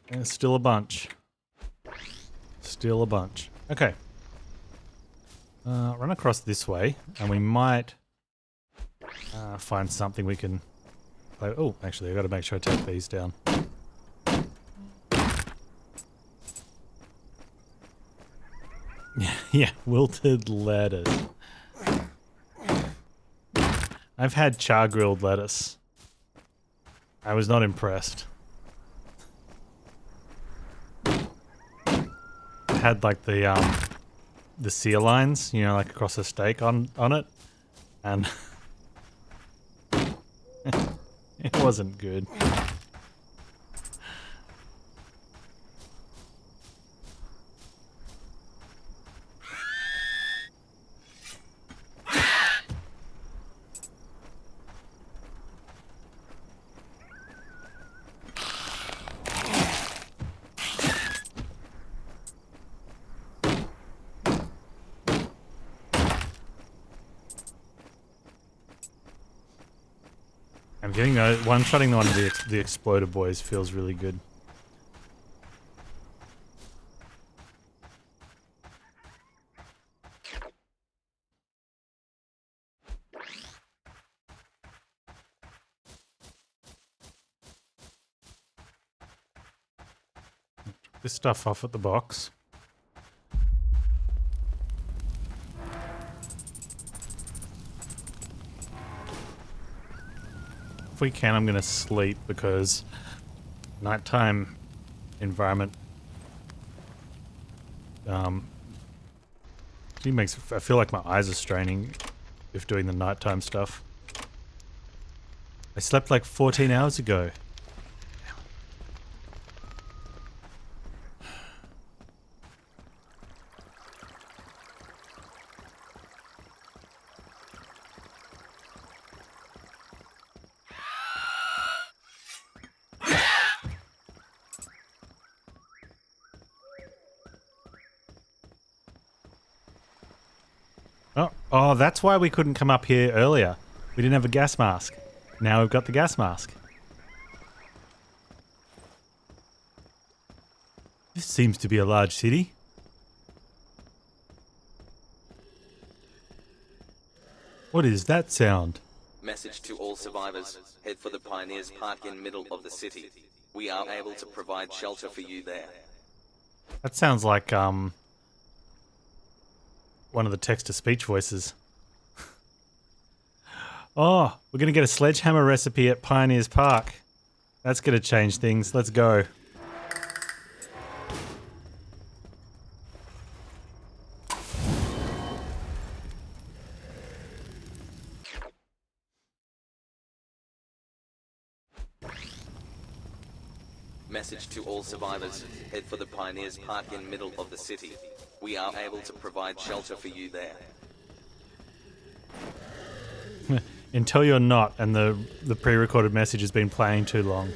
And still a bunch. Still a bunch. Okay. Run across this way, and we might find something we can play. Oh, actually, I got to make sure I take these down. Yeah, wilted lettuce. I've had char-grilled lettuce. I was not impressed. It had like the sear lines, like across a steak on it, and it wasn't good. I'm getting one-shotting one of the exploder boys feels really good. this stuff off at the box. If we can, I'm going to sleep because nighttime environment it makes I feel like my eyes are straining if doing the nighttime stuff. I slept like 14 hours ago. Oh, that's why we couldn't come up here earlier. We didn't have a gas mask. Now we've got the gas mask. This seems to be a large city. What is that sound? Message to all survivors. Head for the Pioneers Park in middle of the city. We are able to provide shelter for you there. That sounds like, one of the text-to-speech voices. Oh, we're going to get a sledgehammer recipe at Pioneers Park. That's going to change things. Let's go. Message to all survivors. Head for the Pioneers Park in middle of the city. We are able to provide shelter for you there. Until you're not, and the pre-recorded message has been playing too long.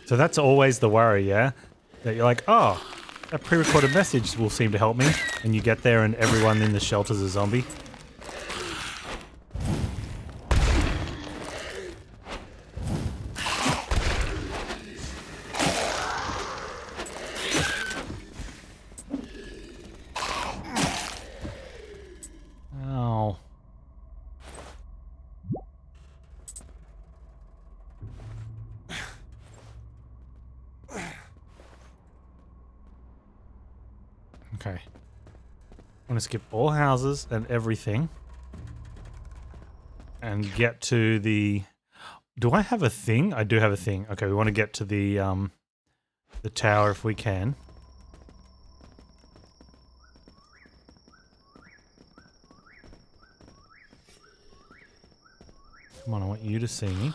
So that's always the worry, yeah? That you're like, oh, that pre-recorded message will seem to help me. And you get there and everyone in the shelter's a zombie. Oh. Okay. I'm gonna skip all houses and everything. And get to the... Do I have a thing? I do have a thing. Okay, we want to get to the tower if we can. Come on, I want you to see me.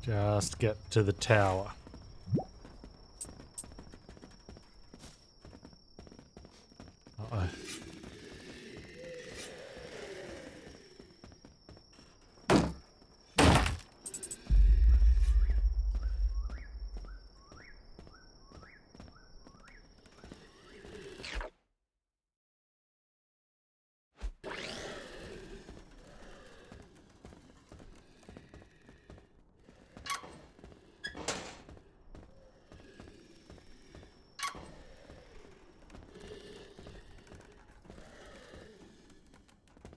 Just get to the tower. Uh-oh.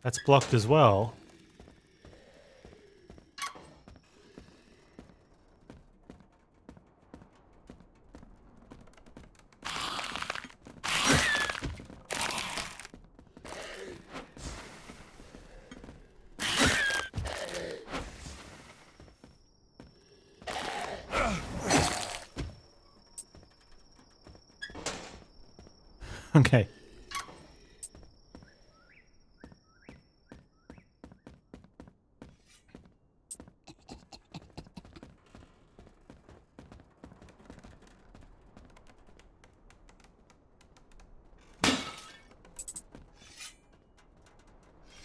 That's blocked as well. Okay.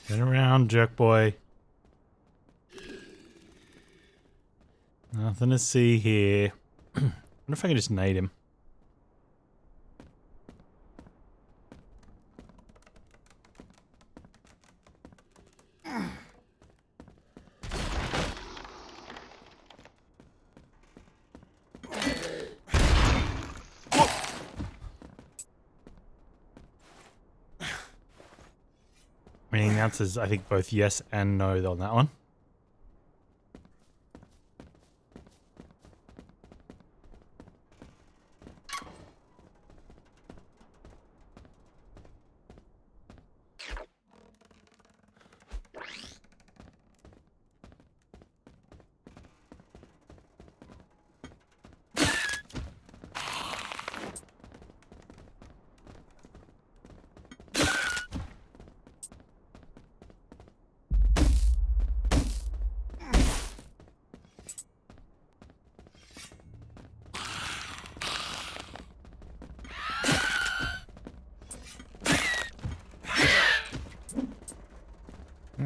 Turn around, jerk boy. Oh, Nothing to see here. I wonder if I can just nade him. I mean, the answer's, I think, both yes and no on that one.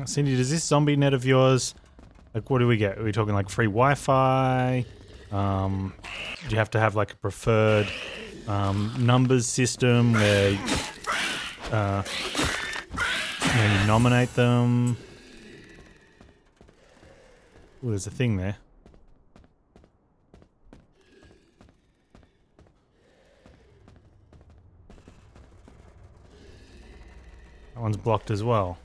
Cindy, does this zombie net of yours, like, what do we get? Are we talking like free Wi-Fi? Do you have to have like a preferred numbers system where you nominate them? Oh, there's a thing there. That one's blocked as well.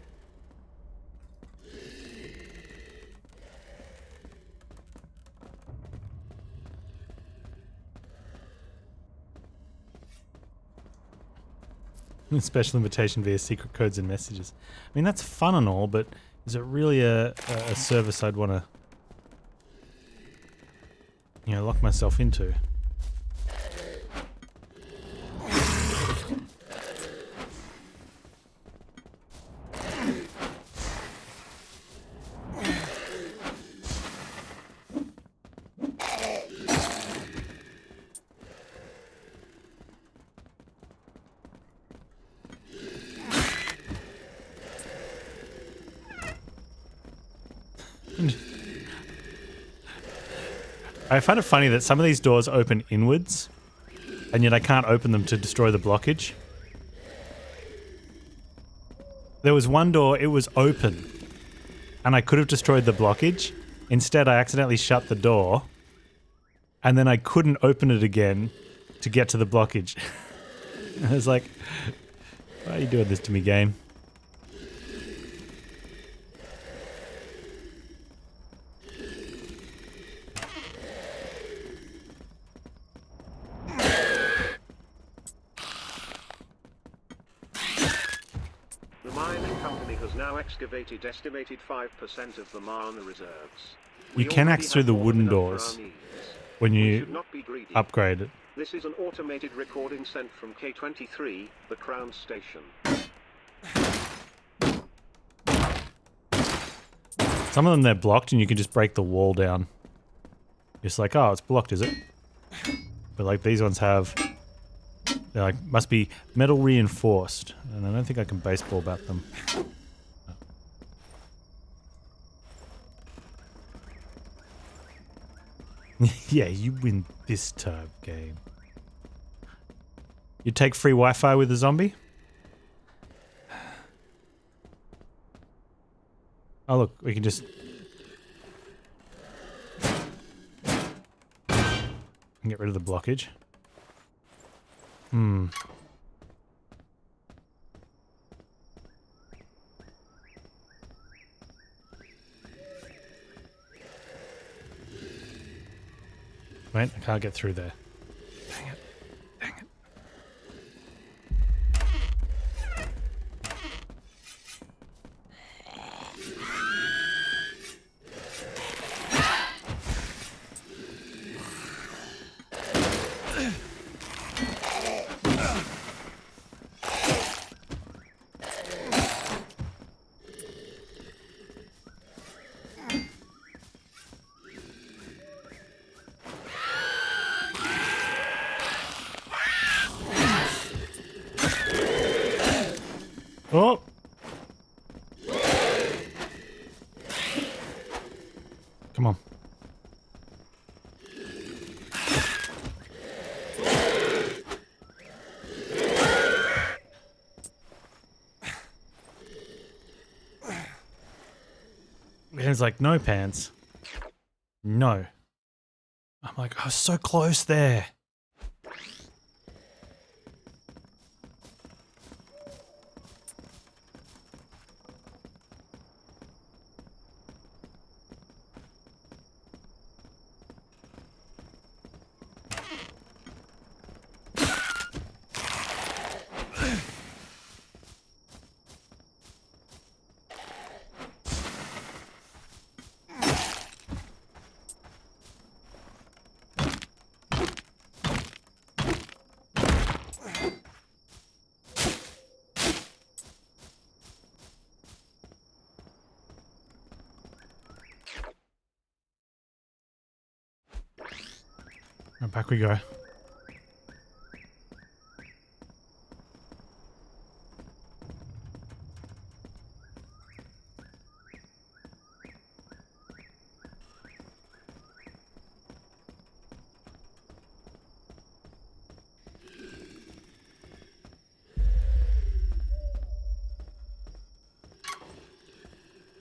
Special invitation via secret codes and messages. I mean, that's fun and all, but is it really a service I'd want to, you know, lock myself into? I find it funny that some of these doors open inwards, and yet I can't open them to destroy the blockage. There was one door, it was open, and I could have destroyed the blockage. Instead, I accidentally shut the door, and then I couldn't open it again to get to the blockage. I was like, why are you doing this to me, game? Excavated estimated 5% of the Marne reserves. You can access through the wooden doors when you upgrade it. This is an automated recording sent from K23, the Crown Station. Some of them they're blocked and you can just break the wall down. It's like, oh, it's blocked, is it? But like these ones have, they're like, must be metal reinforced. And I don't think I can baseball bat them. Yeah, you win this time, game. You take free Wi-Fi with a zombie? Oh look, we can just... get rid of the blockage. Wait, I can't get through there. Dang it. Dang it. Oh! Come on. And it's like, no, Panz. No. I'm like, I was so close there. And back we go.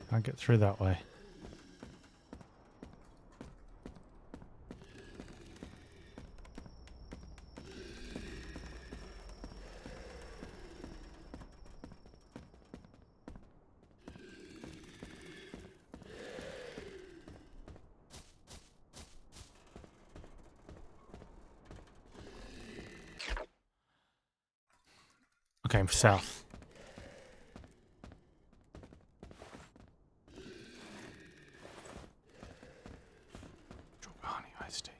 Can't get through that way. Okay, south. Honey iced tea.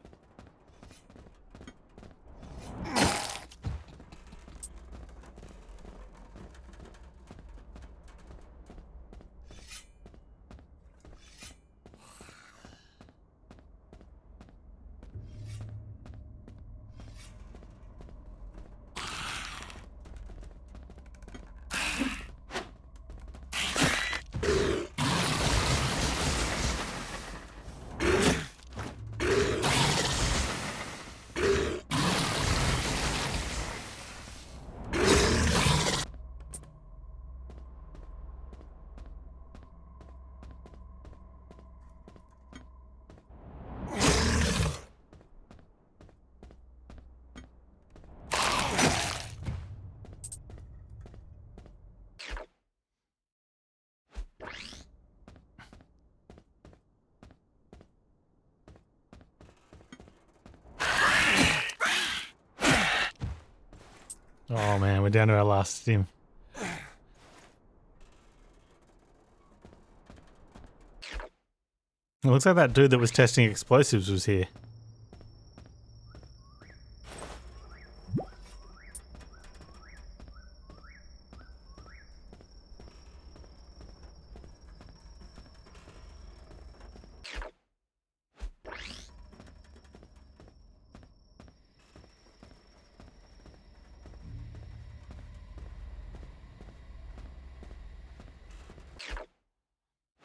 Oh man, we're down to our last stim. It looks like that dude that was testing explosives was here.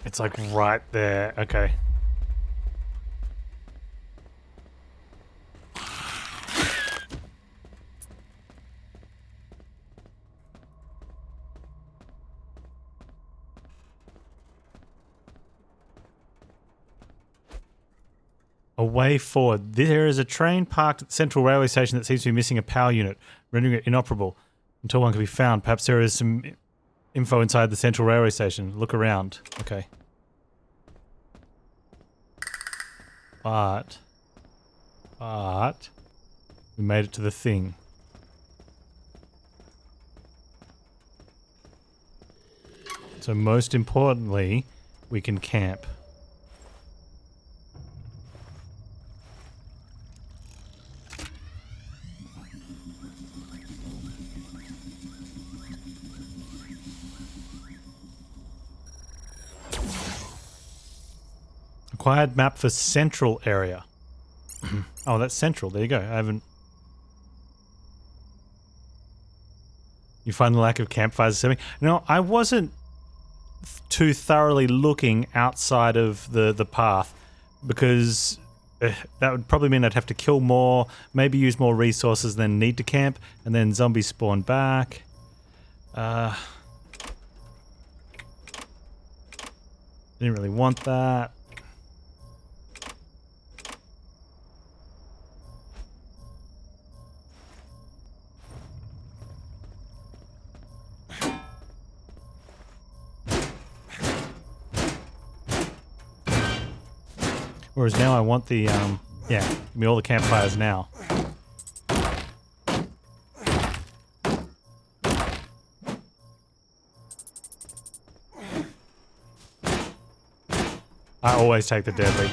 It's like right there. Okay. A way forward. There is a train parked at the central railway station that seems to be missing a power unit, rendering it inoperable until one can be found. Perhaps there is some info inside the central railway station. Look around. Okay. But we made it to the thing. So most importantly, we can camp. Acquired map for central area. Oh, that's central. There you go. I haven't... You find the lack of campfires setting. No, I wasn't too thoroughly looking outside of the path because that would probably mean I'd have to kill more, maybe use more resources than need to camp, and then zombies spawn back. Didn't really want that. Whereas now I want the, yeah, give me all the campfires now. I always take the deadly.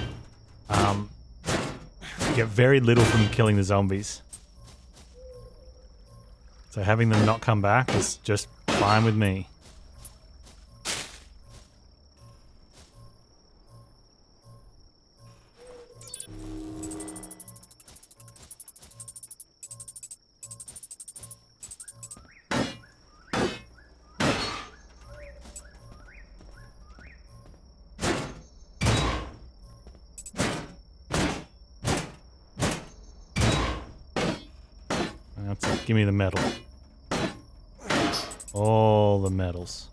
You get very little from killing the zombies. So having them not come back is just fine with me. That's it. Give me the metal. All the metals.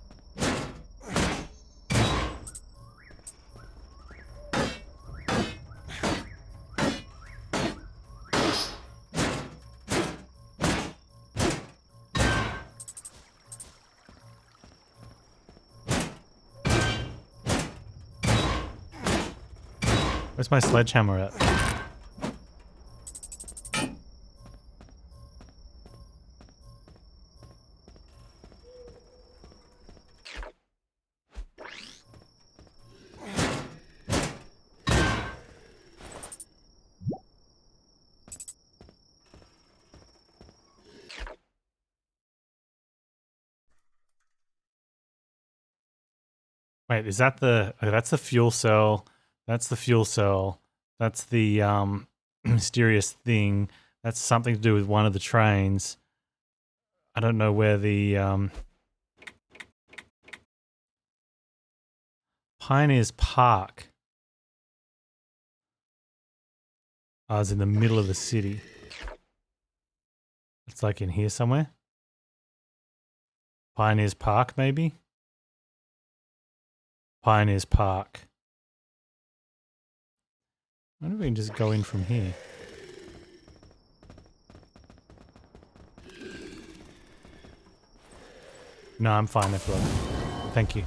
Where's my sledgehammer at? Wait, is that the... Oh, that's the fuel cell. That's the fuel cell. That's the mysterious thing. That's something to do with one of the trains. I don't know where the... Pioneers Park. I was in the middle of the city. It's like in here somewhere. Pioneers Park, maybe? Pioneers Park. I wonder if we can just go in from here. No, I'm fine, everyone. Thank you.